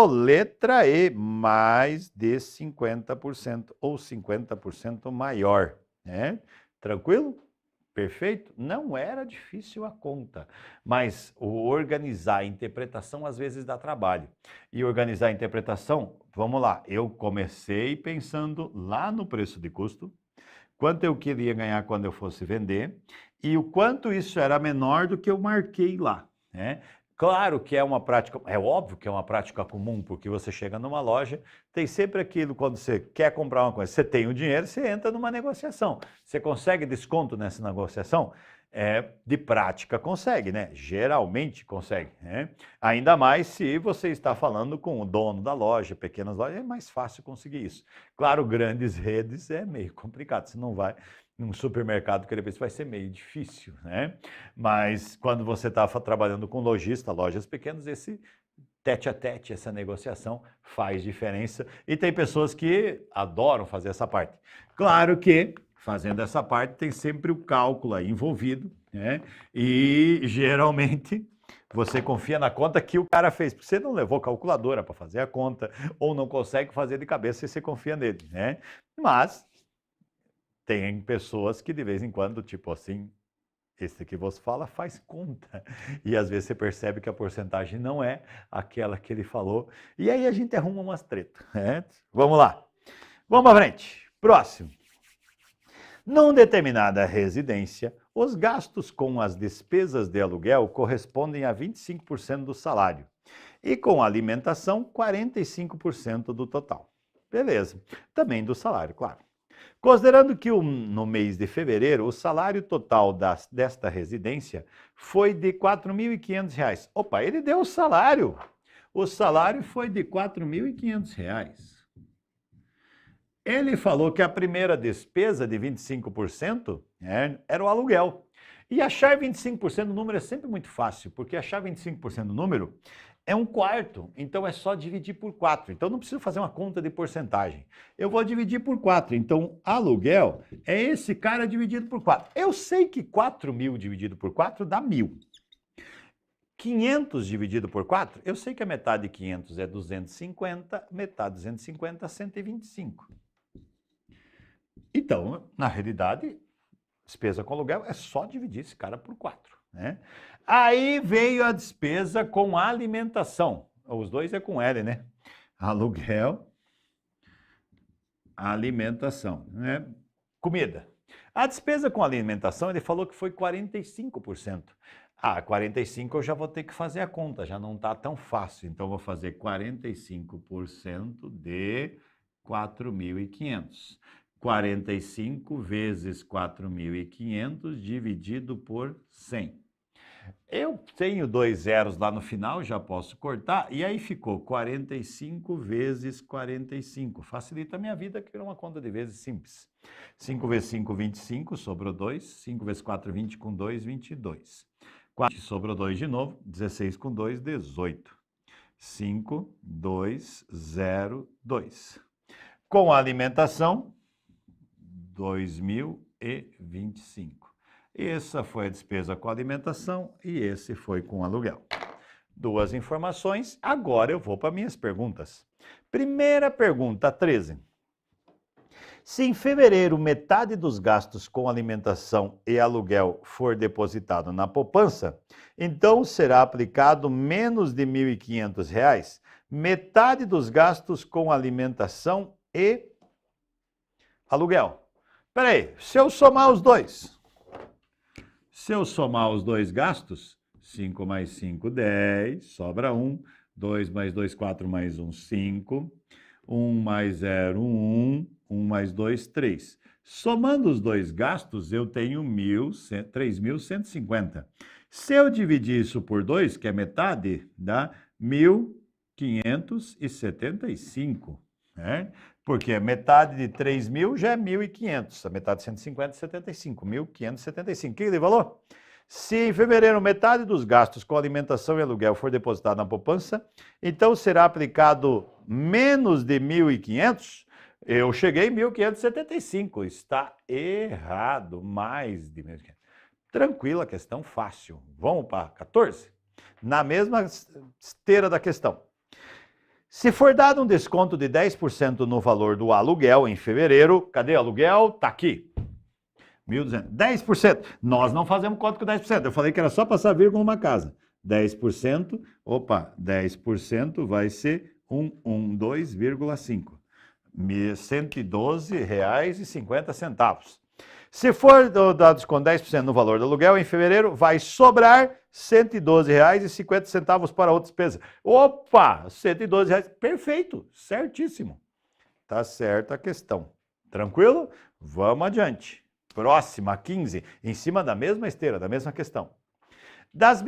S3: Letra E, mais de 50%, ou 50% maior, né? Tranquilo? Perfeito? Não era difícil a conta, mas organizar a interpretação às vezes dá trabalho. E organizar a interpretação, vamos lá, eu comecei pensando lá no preço de custo, quanto eu queria ganhar quando eu fosse vender, e o quanto isso era menor do que eu marquei lá, né? Claro que é uma prática, é óbvio que é uma prática comum, porque você chega numa loja, tem sempre aquilo, quando você quer comprar uma coisa, você tem o dinheiro, você entra numa negociação. Você consegue desconto nessa negociação? De prática consegue, né? Geralmente consegue, né? Ainda mais se você está falando com o dono da loja, pequenas lojas, é mais fácil conseguir isso. Claro, grandes redes é meio complicado, você não vai num supermercado querer ver se vai ser meio difícil, né? Mas quando você está trabalhando com lojista, lojas pequenas, esse tete a tete, essa negociação faz diferença. E tem pessoas que adoram fazer essa parte. Claro que fazendo essa parte tem sempre o cálculo aí envolvido, né? E geralmente você confia na conta que o cara fez, porque você não levou calculadora para fazer a conta, ou não consegue fazer de cabeça e você confia nele, né? Mas tem pessoas que de vez em quando, tipo assim, esse que você fala faz conta. E às vezes você percebe que a porcentagem não é aquela que ele falou. E aí a gente arruma umas tretas, né? Vamos lá. Vamos à frente. Próximo. Numa determinada residência, os gastos com as despesas de aluguel correspondem a 25% do salário. E com a alimentação, 45% do total. Beleza. Também do salário, claro. Considerando que no mês de fevereiro, o salário total desta residência foi de R$ 4.500. Opa, ele deu o salário. O salário foi de R$ 4.500. Ele falou que a primeira despesa de 25% era o aluguel. E achar 25% do número é sempre muito fácil, porque achar 25% do número é 1/4, então é só dividir por 4. Então não preciso fazer uma conta de porcentagem. Eu vou dividir por 4. Então, aluguel é esse cara dividido por 4. Eu sei que 4.000 dividido por 4 dá 1.000. 500 dividido por 4, eu sei que a metade de 500 é 250, metade de 250 é 125. Então, na realidade, despesa com aluguel é só dividir esse cara por 4, né? Aí veio a despesa com alimentação. Os dois é com L, né? Aluguel, alimentação, né? Comida. A despesa com alimentação, ele falou que foi 45%. 45% eu já vou ter que fazer a conta, já não está tão fácil. Então, vou fazer 45% de 4.500. 45 vezes 4.500 dividido por 100. Eu tenho 2 zeros lá no final, já posso cortar, e aí ficou 45 vezes 45. Facilita a minha vida, que é uma conta de vezes simples. 5 vezes 5, 25, sobrou 2. 5 vezes 4, 20 com 2, 22. 4 sobrou 2 de novo, 16 com 2, 18. 5, 2, 0, 2. Com a alimentação, 2.025. Essa foi a despesa com alimentação e esse foi com aluguel. 2 informações, agora eu vou para minhas perguntas. Primeira pergunta, 13. Se em fevereiro metade dos gastos com alimentação e aluguel for depositado na poupança, então será aplicado menos de R$ 1.500, metade dos gastos com alimentação e aluguel. Espera aí, se eu somar os dois... Se eu somar os 2 gastos, 5 mais 5, 10, sobra 1. 2 mais 2, 4 mais 1, 5. 1 mais 0, 1. 1 mais 2, 3. Somando os 2 gastos, eu tenho 3.150. Se eu dividir isso por 2, que é metade, dá 1.575, né? Porque metade de 3.000 já é 1.500. A metade de 150 é 75. 1.575. O que ele falou? Se em fevereiro metade dos gastos com alimentação e aluguel for depositado na poupança, então será aplicado menos de 1.500. Eu cheguei em 1.575. Está errado. Mais de 1.500. Tranquila, questão fácil. Vamos para 14? Na mesma esteira da questão. Se for dado um desconto de 10% no valor do aluguel em fevereiro, cadê o aluguel? Está aqui. 1.200. 10%. Nós não fazemos conta com 10%. Eu falei que era só passar vírgula uma casa. 10%, 10% vai ser 112,5. R$ 112,50. Se for dados com 10% no valor do aluguel, em fevereiro vai sobrar R$ 112,50 para outra despesa. Opa, R$ 112, perfeito, certíssimo. Tá certa a questão. Tranquilo? Vamos adiante. Próxima, 15, em cima da mesma esteira, da mesma questão. Das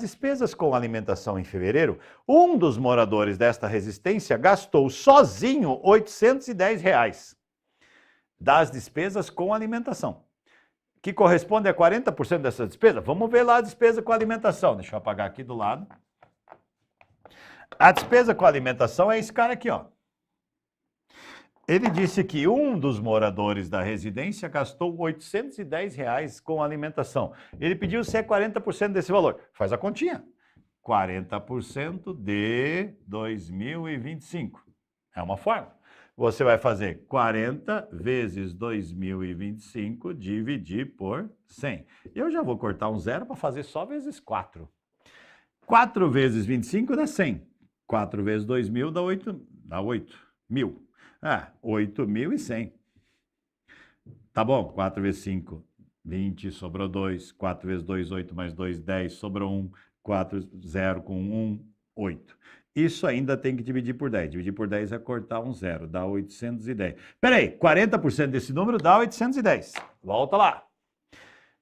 S3: despesas com alimentação em fevereiro, um dos moradores desta residência gastou sozinho R$ 810. Das despesas com alimentação, que corresponde a 40% dessa despesa. Vamos ver lá a despesa com alimentação. Deixa eu apagar aqui do lado. A despesa com alimentação é esse cara aqui, ó. Ele disse que um dos moradores da residência gastou R$ 810 com alimentação. Ele pediu se é 40% desse valor. Faz a continha. 40% de 2.025. É uma forma. Você vai fazer 40 vezes 2.025 dividir por 100. Eu já vou cortar um zero para fazer só vezes 4. 4 vezes 25 dá 100. 4 vezes 2.000 dá 8.000. 8.100. Tá bom? 4 vezes 5, 20, sobrou 2. 4 vezes 2, 8 mais 2, 10, sobrou 1. 4, 0 com 1, 8. Isso ainda tem que dividir por 10. Dividir por 10 é cortar um zero, dá 810. Peraí, 40% desse número dá 810. Volta lá.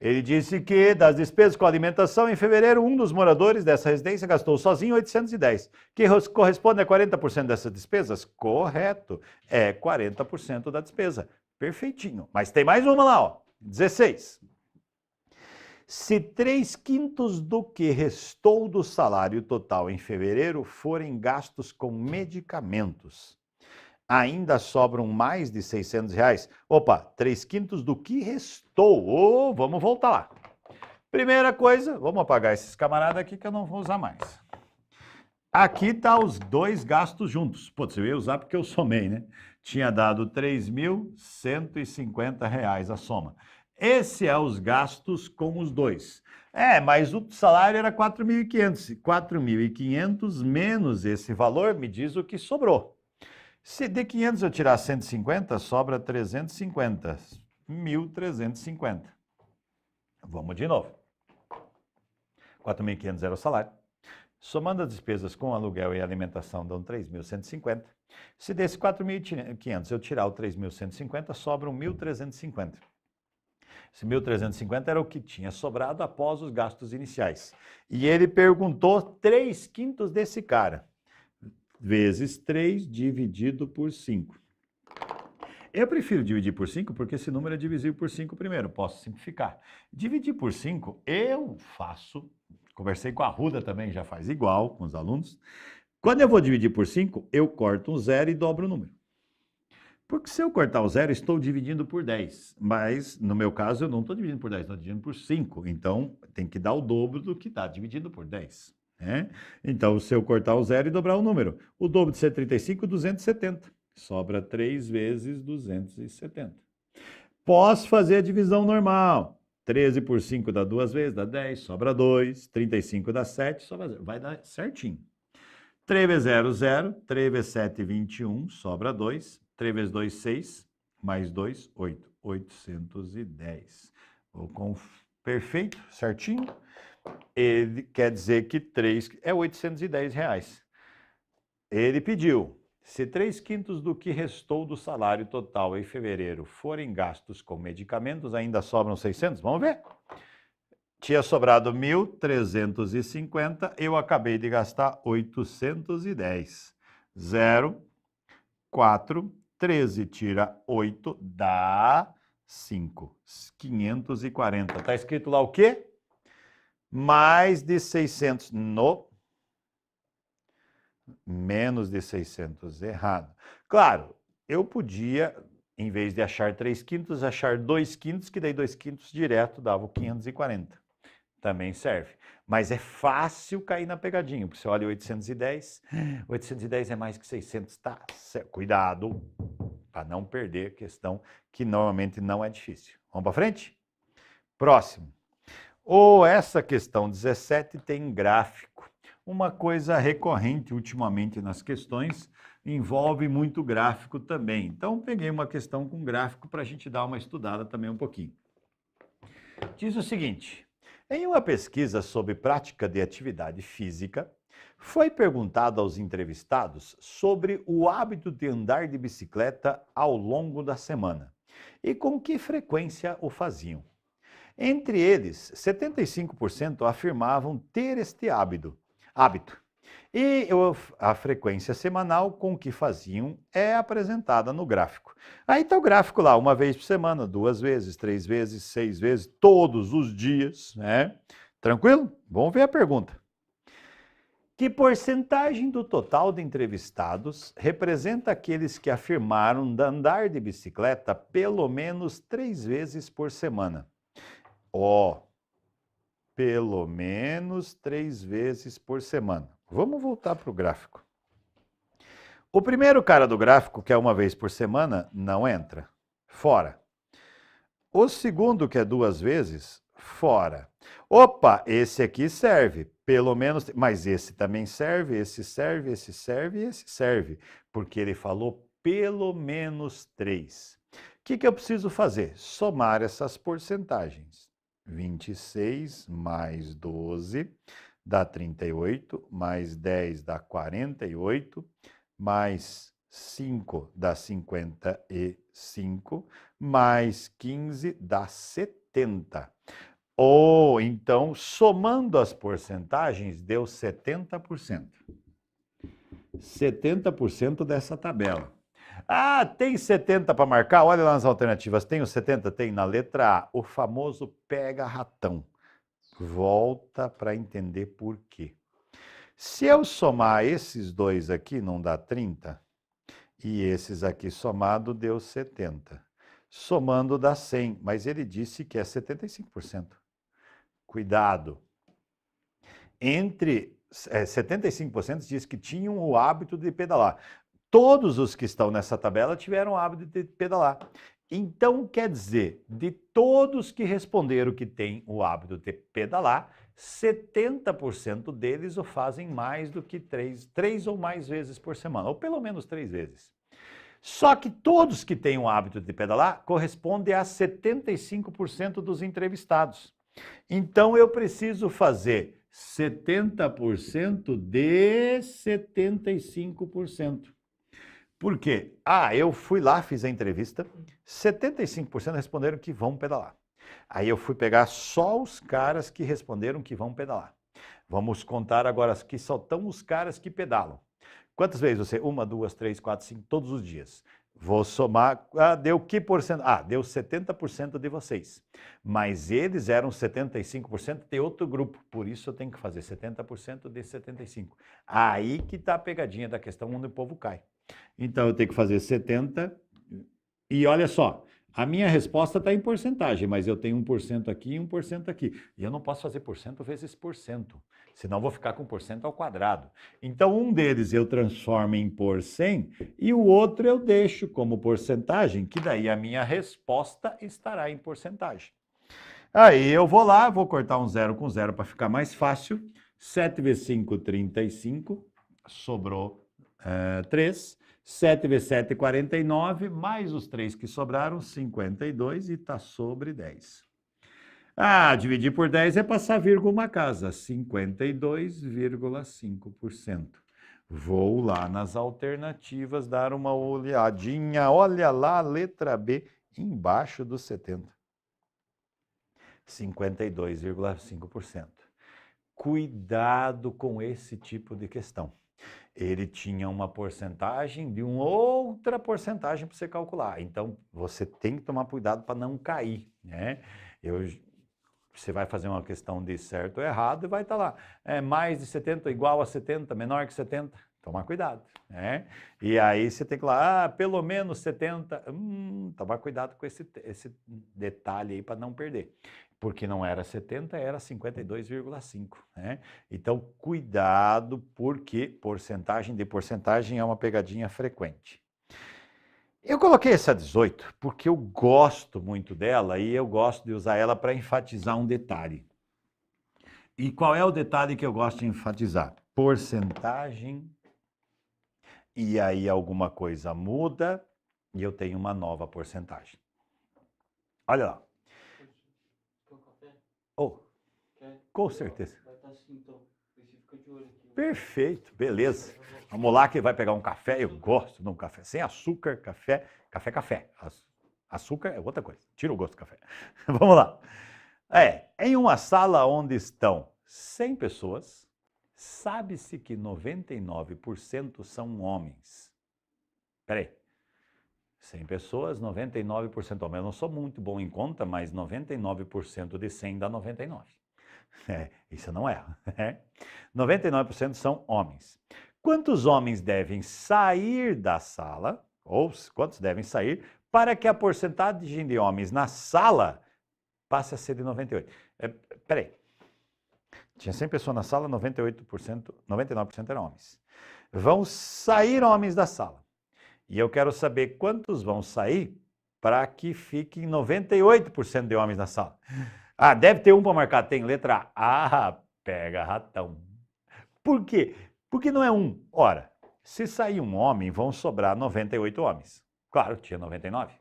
S3: Ele disse que das despesas com alimentação, em fevereiro, um dos moradores dessa residência gastou sozinho 810, que corresponde a 40% dessas despesas? Correto, é 40% da despesa. Perfeitinho. Mas tem mais uma lá, ó. 16. Se 3/5 do que restou do salário total em fevereiro forem gastos com medicamentos, ainda sobram mais de R$ 600. Opa, 3/5 do que restou. Vamos voltar lá. Primeira coisa, vamos apagar esses camaradas aqui que eu não vou usar mais. Aqui tá os 2 gastos juntos. Putz, eu ia usar porque eu somei, né? Tinha dado R$ 3.150 a soma. Esse é os gastos com os 2. Mas o salário era 4.500. 4.500 menos esse valor me diz o que sobrou. Se de 500 eu tirar 150, sobra 350. 1.350. Vamos de novo. 4.500 era o salário. Somando as despesas com aluguel e alimentação dão 3.150. Se desse 4.500 eu tirar o 3.150, sobram 1.350. Esse 1.350 era o que tinha sobrado após os gastos iniciais. E ele perguntou 3/5 desse cara. Vezes 3 dividido por 5. Eu prefiro dividir por 5 porque esse número é divisível por 5 primeiro, posso simplificar. Dividir por 5 eu faço, conversei com a Ruda também, já faz igual com os alunos. Quando eu vou dividir por 5, eu corto um zero e dobro o número. Porque se eu cortar o zero, estou dividindo por 10. Mas, no meu caso, eu não estou dividindo por 10, estou dividindo por 5. Então, tem que dar o dobro do que está dividido por 10. Né? Então, se eu cortar o zero e dobrar o número, o dobro de 135 é 270. Sobra 3 vezes 270. Posso fazer a divisão normal. 13 por 5 dá 2 vezes, dá 10, sobra 2. 35 dá 7, sobra 0. Vai dar certinho. 3 vezes 0, 0. 3 vezes 7, 21, sobra 2. 3 vezes 2, 6. Mais 2, 8. 810. Perfeito, certinho. Ele quer dizer que 3 é 810 reais. Ele pediu, se 3/5 do que restou do salário total em fevereiro forem gastos com medicamentos, ainda sobram 600? Vamos ver. Tinha sobrado 1.350, eu acabei de gastar 810. 0, 4, 13 tira 8, dá 5. 540. Está escrito lá o quê? Mais de 600 no... Menos de 600, errado. Claro, eu podia, em vez de achar 3/5, achar 2/5, que daí 2/5 direto dava o 540. Também serve. Mas é fácil cair na pegadinha, porque você olha 810, 810 é mais que 600, tá? Cuidado, para não perder a questão, que normalmente não é difícil. Vamos para frente? Próximo. Essa questão 17 tem gráfico. Uma coisa recorrente ultimamente nas questões envolve muito gráfico também. Então, peguei uma questão com gráfico para a gente dar uma estudada também um pouquinho. Diz o seguinte, em uma pesquisa sobre prática de atividade física, foi perguntado aos entrevistados sobre o hábito de andar de bicicleta ao longo da semana e com que frequência o faziam. Entre eles, 75% afirmavam ter este hábito. E a frequência semanal com que faziam é apresentada no gráfico. Aí está o gráfico lá, 1 vez por semana, 2 vezes, 3 vezes, 6 vezes, todos os dias, né? Tranquilo? Vamos ver a pergunta. Que porcentagem do total de entrevistados representa aqueles que afirmaram andar de bicicleta pelo menos 3 vezes por semana? Pelo menos 3 vezes por semana. Vamos voltar para o gráfico. O primeiro cara do gráfico, que é 1 vez por semana, não entra. Fora. O segundo, que é 2 vezes, fora. Opa, esse aqui serve. Pelo menos, mas esse também serve, esse serve, esse serve e esse serve. Porque ele falou pelo menos 3. O que eu preciso fazer? Somar essas porcentagens. 26 mais 12 dá 38, mais 10 dá 48, mais 5 dá 55, mais 15 dá 70. Então, somando as porcentagens, deu 70%. 70% dessa tabela. Ah, tem 70 para marcar? Olha lá nas alternativas. Tem o 70? Tem na letra A. O famoso pega-ratão. Volta para entender por quê. Se eu somar esses dois aqui, não dá 30. E esses aqui somado deu 70. Somando dá 100. Mas ele disse que é 75%. Cuidado. Entre 75% diz que tinham o hábito de pedalar. Todos os que estão nessa tabela tiveram o hábito de pedalar. Então, quer dizer, de todos que responderam que têm o hábito de pedalar, 70% deles o fazem mais do que 3 ou mais vezes por semana, ou pelo menos 3 vezes. Só que todos que têm o hábito de pedalar correspondem a 75% dos entrevistados. Então, eu preciso fazer 70% de 75%. Por quê? Eu fui lá, fiz a entrevista, 75% responderam que vão pedalar. Aí eu fui pegar só os caras que responderam que vão pedalar. Vamos contar agora que só estão os caras que pedalam. Quantas vezes você? 1, 2, 3, 4, 5, todos os dias. Vou somar, deu que porcento? Deu 70% de vocês. Mas eles eram 75% de outro grupo, por isso eu tenho que fazer 70% de 75%. Aí que está a pegadinha da questão onde o povo cai. Então eu tenho que fazer 70%, e olha só, a minha resposta está em porcentagem, mas eu tenho 1% aqui e 1% aqui. E eu não posso fazer porcento vezes porcento, senão eu vou ficar com porcento ao quadrado. Então, um deles eu transformo em por 100 e o outro eu deixo como porcentagem, que daí a minha resposta estará em porcentagem. Aí eu vou lá, vou cortar um zero com zero para ficar mais fácil. 7 vezes 5, 35, sobrou 3. 7 vezes 7, 49, mais os 3 que sobraram, 52, e está sobre 10. Dividir por 10 é passar vírgula uma casa, 52,5%. Vou lá nas alternativas dar uma olhadinha. Olha lá a letra B, embaixo dos 70. 52,5%. Cuidado com esse tipo de questão. Ele tinha uma porcentagem de uma outra porcentagem para você calcular. Então, você tem que tomar cuidado para não cair, né? Você vai fazer uma questão de certo ou errado e vai estar lá. Mais de 70 igual a 70, menor que 70. Tomar cuidado, né? E aí você tem que ir lá, pelo menos 70. Tomar cuidado com esse detalhe aí para não perder. Porque não era 70, era 52,5, né? Então, cuidado, porque porcentagem de porcentagem é uma pegadinha frequente. Eu coloquei essa 18 porque eu gosto muito dela e eu gosto de usar ela para enfatizar um detalhe. E qual é o detalhe que eu gosto de enfatizar? Porcentagem, e aí alguma coisa muda e eu tenho uma nova porcentagem. Olha lá. Com certeza.
S4: Vai estar assim, então. Você fica de olho aqui.
S3: Perfeito, beleza. Vamos lá que vai pegar um café. Eu gosto de um café. Sem açúcar, café. Açúcar é outra coisa. Tira o gosto do café. Vamos lá. Em uma sala onde estão 100 pessoas, sabe-se que 99% são homens. Espera aí. 100 pessoas, 99% homens. Eu não sou muito bom em conta, mas 99% de 100 dá 99. Isso não é. 99% são homens. Quantos homens devem sair da sala, ou quantos devem sair, para que a porcentagem de homens na sala passe a ser de 98? Peraí. Tinha 100 pessoas na sala, 99% eram homens. Vão sair homens da sala. E eu quero saber quantos vão sair para que fiquem 98% de homens na sala. Deve ter um para marcar. Tem letra A. Pega ratão. Por quê? Porque não é um. Ora, se sair um homem, vão sobrar 98 homens. Claro, tinha 99.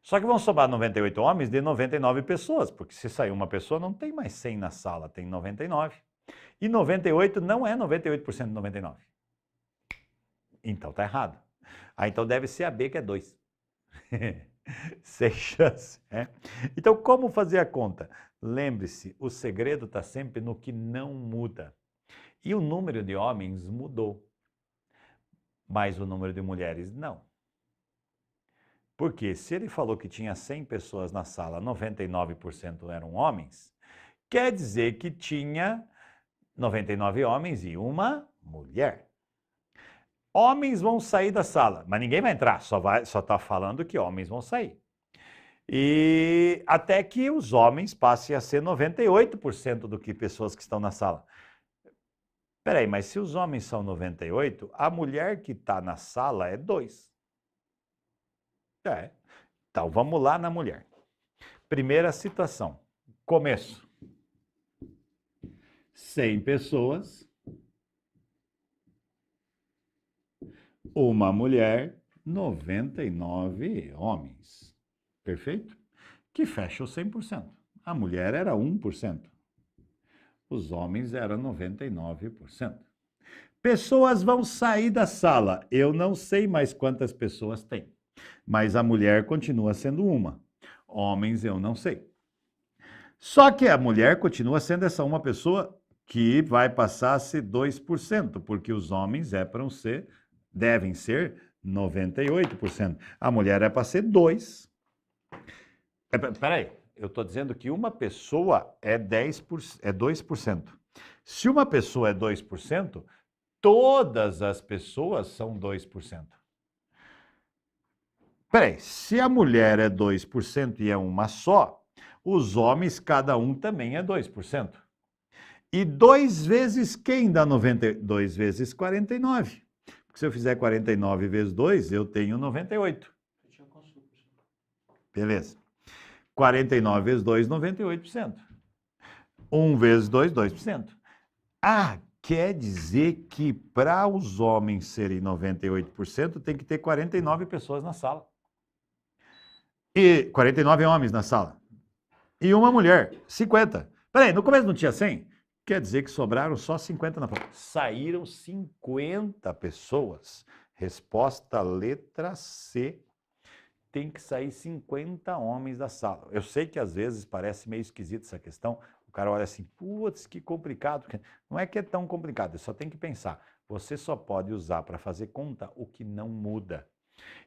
S3: Só que vão sobrar 98 homens de 99 pessoas, porque se sair uma pessoa, não tem mais 100 na sala, tem 99. E 98 não é 98% de 99. Então tá errado. Então deve ser a B, que é 2. Sem chance. Então, como fazer a conta? Lembre-se, o segredo está sempre no que não muda. E o número de homens mudou, mas o número de mulheres não. Porque se ele falou que tinha 100 pessoas na sala, 99% eram homens, quer dizer que tinha 99 homens e uma mulher. Homens vão sair da sala, mas ninguém vai entrar, só está falando que homens vão sair. E até que os homens passem a ser 98% do que pessoas que estão na sala. Peraí, mas se os homens são 98, a mulher que está na sala é 2. Então vamos lá na mulher. Primeira situação, começo. 100 pessoas. Uma mulher, 99 homens. Perfeito? Que fecha o 100%. A mulher era 1%. os homens eram 99%. Pessoas vão sair da sala. Eu não sei mais quantas pessoas tem, mas a mulher continua sendo uma. Homens, eu não sei. Só que a mulher continua sendo essa uma pessoa que vai passar a ser 2%, porque os homens devem ser 98%. A mulher é para ser 2%. Peraí, eu estou dizendo que uma pessoa é 2%. Se uma pessoa é 2%, todas as pessoas são 2%. Peraí, se a mulher é 2% e é uma só, os homens, cada um também é 2%. E 2 vezes quem dá 2 vezes 49? Porque se eu fizer 49 vezes 2, eu tenho 98. Beleza. 49 vezes 2, 98%. 1 vezes 2, 2%. Ah, quer dizer que para os homens serem 98%, tem que ter 49 pessoas na sala. E 49 homens na sala. E uma mulher, 50. Peraí, no começo não tinha 100? Quer dizer que sobraram só 50 na prova. Saíram 50 pessoas. Resposta letra C. Tem que sair 50 homens da sala. Eu sei que às vezes parece meio esquisito essa questão. O cara olha assim, putz, que complicado. Não é que é tão complicado, só tem que pensar. Você só pode usar para fazer conta o que não muda.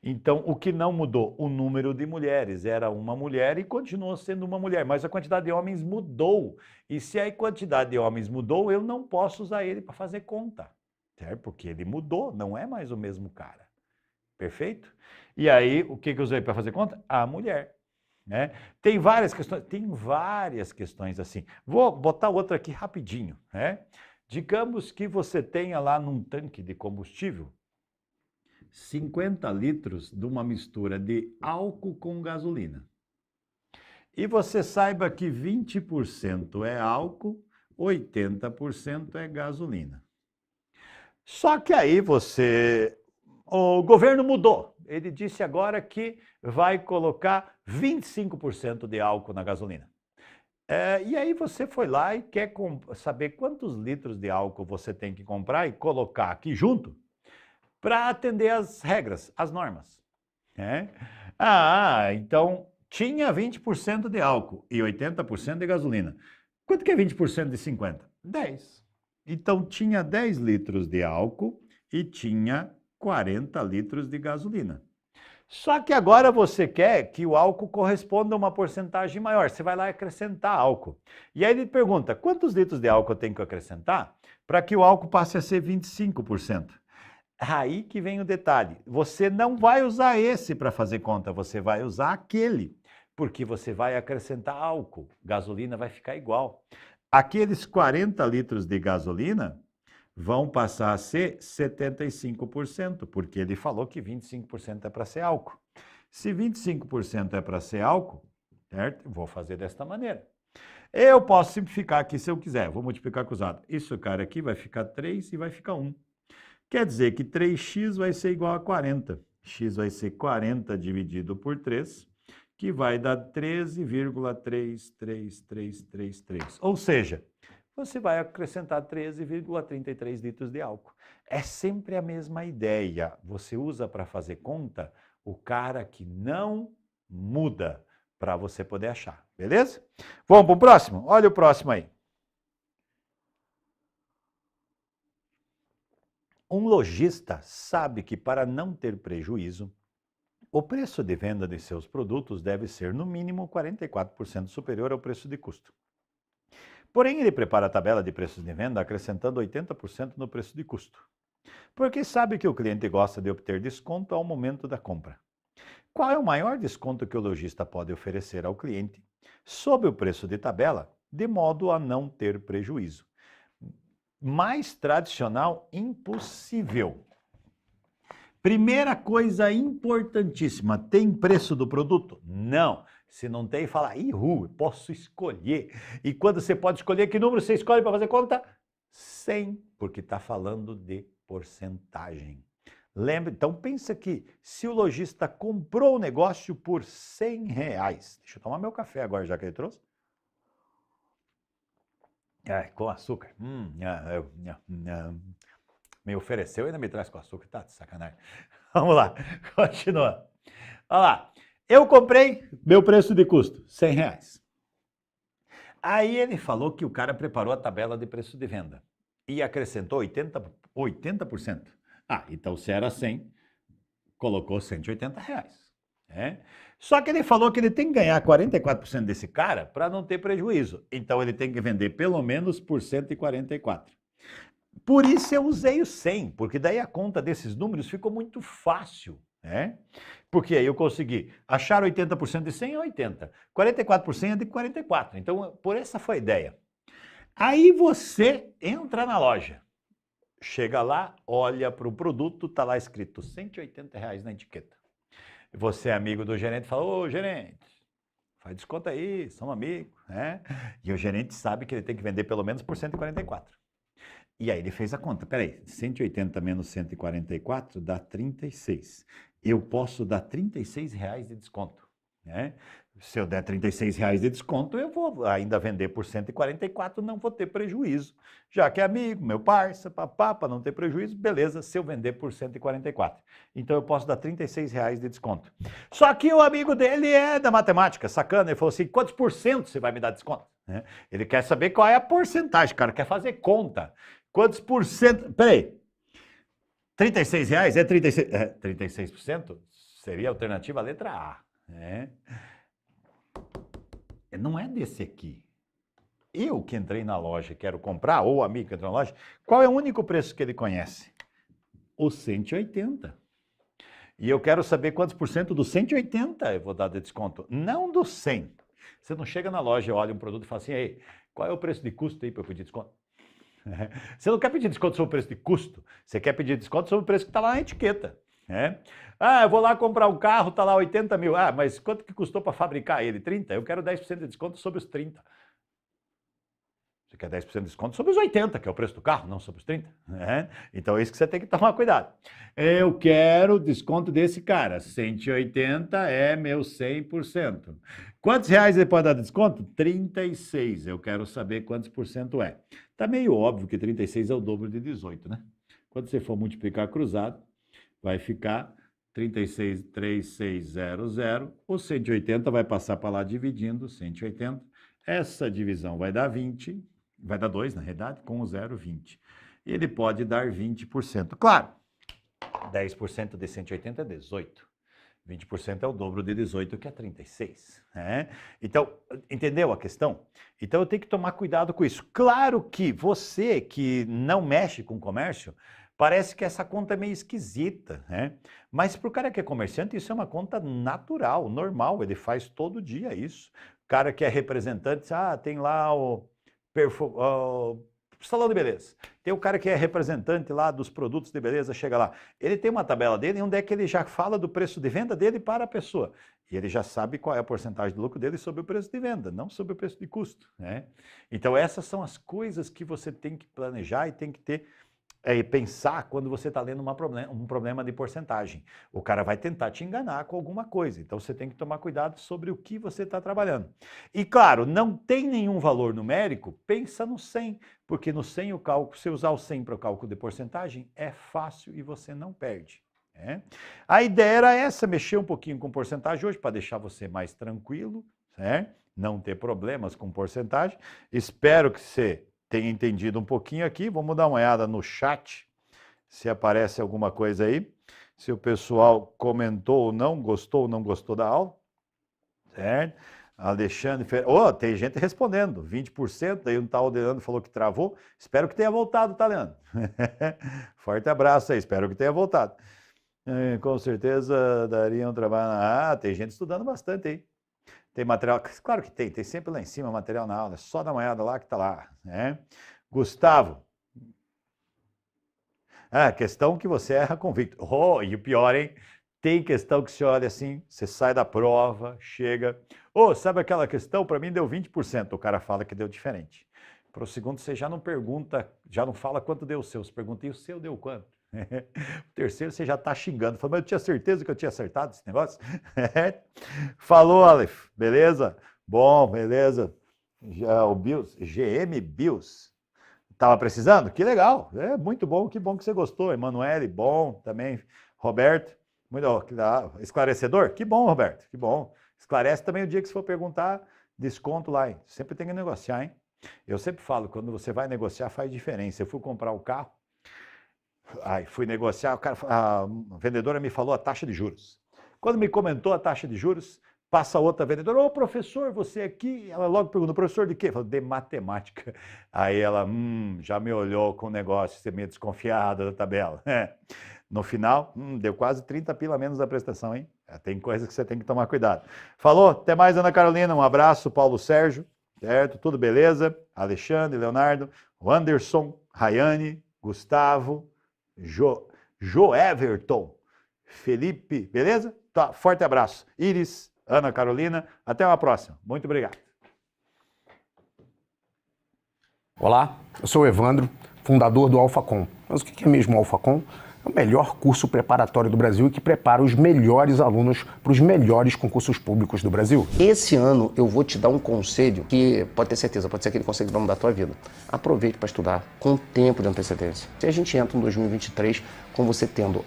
S3: Então, o que não mudou? O número de mulheres. Era uma mulher e continuou sendo uma mulher, mas a quantidade de homens mudou. E se a quantidade de homens mudou, eu não posso usar ele para fazer conta, certo? Porque ele mudou, não é mais o mesmo cara. Perfeito? E aí, o que eu usei para fazer conta? A mulher. Né? Tem várias questões assim. Vou botar outra aqui rapidinho. Né? Digamos que você tenha lá num tanque de combustível 50 litros de uma mistura de álcool com gasolina. E você saiba que 20% é álcool, 80% é gasolina. Só que aí o governo mudou. Ele disse agora que vai colocar 25% de álcool na gasolina. E aí você foi lá e quer saber quantos litros de álcool você tem que comprar e colocar aqui junto para atender as regras, as normas. Então tinha 20% de álcool e 80% de gasolina. Quanto que é 20% de 50? 10. Então tinha 10 litros de álcool e tinha 40 litros de gasolina. Só que agora você quer que o álcool corresponda a uma porcentagem maior. Você vai lá acrescentar álcool. E aí ele pergunta, quantos litros de álcool eu tenho que acrescentar para que o álcool passe a ser 25%? Aí que vem o detalhe. Você não vai usar esse para fazer conta, você vai usar aquele. Porque você vai acrescentar álcool. Gasolina vai ficar igual. Aqueles 40 litros de gasolina vão passar a ser 75%, porque ele falou que 25% é para ser álcool. Se 25% é para ser álcool, certo? Vou fazer desta maneira. Eu posso simplificar aqui se eu quiser, vou multiplicar com usado. Isso, cara, aqui vai ficar 3 e vai ficar 1. Quer dizer que 3x vai ser igual a 40. X vai ser 40 dividido por 3, que vai dar 13,33333. Ou seja, você vai acrescentar 13,33 litros de álcool. É sempre a mesma ideia. Você usa para fazer conta o cara que não muda, para você poder achar. Beleza? Vamos para o próximo? Olha o próximo aí. Um lojista sabe que para não ter prejuízo, o preço de venda de seus produtos deve ser no mínimo 44% superior ao preço de custo. Porém, ele prepara a tabela de preços de venda acrescentando 80% no preço de custo, porque sabe que o cliente gosta de obter desconto ao momento da compra. Qual é o maior desconto que o lojista pode oferecer ao cliente sob o preço de tabela, de modo a não ter prejuízo? Mais tradicional, impossível. Primeira coisa importantíssima, tem preço do produto? Não. Se não tem, fala, posso escolher. E quando você pode escolher, que número você escolhe para fazer conta? 100, porque está falando de porcentagem. Lembra? Então pensa que se o lojista comprou o negócio por R$100, deixa eu tomar meu café agora, já que ele trouxe. Com açúcar. Me ofereceu e ainda me traz com açúcar. Tá de sacanagem. Vamos lá, continua. Olha lá. Eu comprei, meu preço de custo, R$100. Aí ele falou que o cara preparou a tabela de preço de venda e acrescentou 80%. Então se era 100, colocou R$180. Só que ele falou que ele tem que ganhar 44% desse cara para não ter prejuízo. Então ele tem que vender pelo menos por 144. Por isso eu usei o 100, porque daí a conta desses números ficou muito fácil. Porque aí eu consegui achar 80% de 100 é 80, 44% é de 44. Então, por essa foi a ideia. Aí você entra na loja, chega lá, olha para o produto, está lá escrito R$180 na etiqueta. Você é amigo do gerente, fala, ô gerente, faz desconto aí, somos amigos. E o gerente sabe que ele tem que vender pelo menos por 144. E aí ele fez a conta, peraí, 180 menos 144 dá 36. Eu posso dar R$36 de desconto. Se eu der R$36 de desconto, eu vou ainda vender por 144, não vou ter prejuízo. Já que é amigo, meu parça, papá, para não ter prejuízo, beleza, se eu vender por 144. Então eu posso dar R$36 de desconto. Só que o amigo dele é da matemática, sacana, ele falou assim, quantos por cento você vai me dar desconto? Ele quer saber qual é a porcentagem, cara, quer fazer conta. Quantos por cento? Peraí, R$36 é 36%? 36% seria a alternativa à letra A. Não é desse aqui. Eu que entrei na loja, quero comprar, ou o amigo que entrou na loja, qual é o único preço que ele conhece? O 180. E eu quero saber quantos por cento do 180 eu vou dar de desconto, não do 100. Você não chega na loja, olha um produto e fala assim, ei, qual é o preço de custo aí para eu pedir desconto? Você não quer pedir desconto sobre o preço de custo, você quer pedir desconto sobre o preço que está lá na etiqueta. Eu vou lá comprar um carro, está lá 80 mil. Mas quanto que custou para fabricar ele? 30? Eu quero 10% de desconto sobre os 30. Você quer 10% de desconto sobre os 80, que é o preço do carro, não sobre os 30. Então é isso que você tem que tomar cuidado. Eu quero desconto desse cara. 180 é meu 100%. Quantos reais ele pode dar de desconto? 36. Eu quero saber quantos por cento é. Tá meio óbvio que 36 é o dobro de 18, né? Quando você for multiplicar cruzado, vai ficar 36,3600. O 180 vai passar para lá dividindo 180. Essa divisão vai dar 20, vai dar 2, na realidade, com o 0, 20. Ele pode dar 20%. Claro, 10% de 180 é 18. 20% é o dobro de 18, que é 36. Então, entendeu a questão? Então, eu tenho que tomar cuidado com isso. Claro que você que não mexe com comércio, parece que essa conta é meio esquisita, Mas para o cara que é comerciante, isso é uma conta natural, normal, ele faz todo dia isso. O cara que é representante, tem lá o salão de beleza. Tem o cara que é representante lá dos produtos de beleza, chega lá. Ele tem uma tabela dele, onde é que ele já fala do preço de venda dele para a pessoa. E ele já sabe qual é a porcentagem de lucro dele sobre o preço de venda, não sobre o preço de custo. Então essas são as coisas que você tem que planejar e tem que ter pensar quando você está lendo um problema de porcentagem. O cara vai tentar te enganar com alguma coisa, então você tem que tomar cuidado sobre o que você está trabalhando. E claro, não tem nenhum valor numérico, pensa no 100, porque no 100 o cálculo, se usar o 100 para o cálculo de porcentagem, é fácil e você não perde. A ideia era essa, mexer um pouquinho com porcentagem hoje, para deixar você mais tranquilo, não ter problemas com porcentagem. Espero que você tenha entendido um pouquinho aqui. Vamos dar uma olhada no chat, se aparece alguma coisa aí, se o pessoal comentou ou não gostou da aula, certo? Alexandre, tem gente respondendo, 20%, daí um tal Leandro falou que travou, espero que tenha voltado, tá, Leandro? Forte abraço aí, espero que tenha voltado. Com certeza daria um trabalho, tem gente estudando bastante aí. Tem material, claro que tem sempre lá em cima material na aula, é só dar uma olhada lá que está lá. Gustavo, questão que você erra convicto. E o pior, hein? Tem questão que você olha assim, você sai da prova, chega, sabe aquela questão? Para mim deu 20%, o cara fala que deu diferente. Para o segundo você já não pergunta, já não fala quanto deu o seu, você pergunta, e o seu deu quanto? O terceiro você já está xingando, falando, mas eu tinha certeza que eu tinha acertado esse negócio? Falou, Aleph, beleza? Bom, beleza. Já o Bills, GM Bills. Tava precisando? Que legal. É muito bom, que bom que você gostou. Emanuele, bom também. Roberto, muito esclarecedor? Que bom, Roberto, que bom. Esclarece também o dia que você for perguntar, desconto lá, hein? Sempre tem que negociar, hein? Eu sempre falo, quando você vai negociar, faz diferença. Eu fui comprar o carro, aí fui negociar, a vendedora me falou a taxa de juros. Quando me comentou a taxa de juros, passa outra vendedora, ô professor, você aqui? Ela logo perguntou, professor de quê? Eu falei, de matemática. Aí ela, já me olhou com o negócio, você meio desconfiada da tabela. No final, deu quase 30 pila menos da prestação, hein? Tem coisa que você tem que tomar cuidado. Falou, até mais, Ana Carolina, um abraço, Paulo Sérgio, certo? Tudo beleza? Alexandre, Leonardo, Anderson, Rayane, Gustavo, Jo Everton, Felipe, beleza? Tá, forte abraço. Iris, Ana Carolina, até uma próxima. Muito obrigado.
S1: Olá, eu sou o Evandro, fundador do AlphaCom. Mas o que é mesmo o AlphaCom? É o melhor curso preparatório do Brasil e que prepara os melhores alunos para os melhores concursos públicos do Brasil.
S2: Esse ano eu vou te dar um conselho que pode ter certeza, pode ser aquele conselho que vai mudar a tua vida. Aproveite para estudar com tempo de antecedência. Se a gente entra em 2023 com você tendo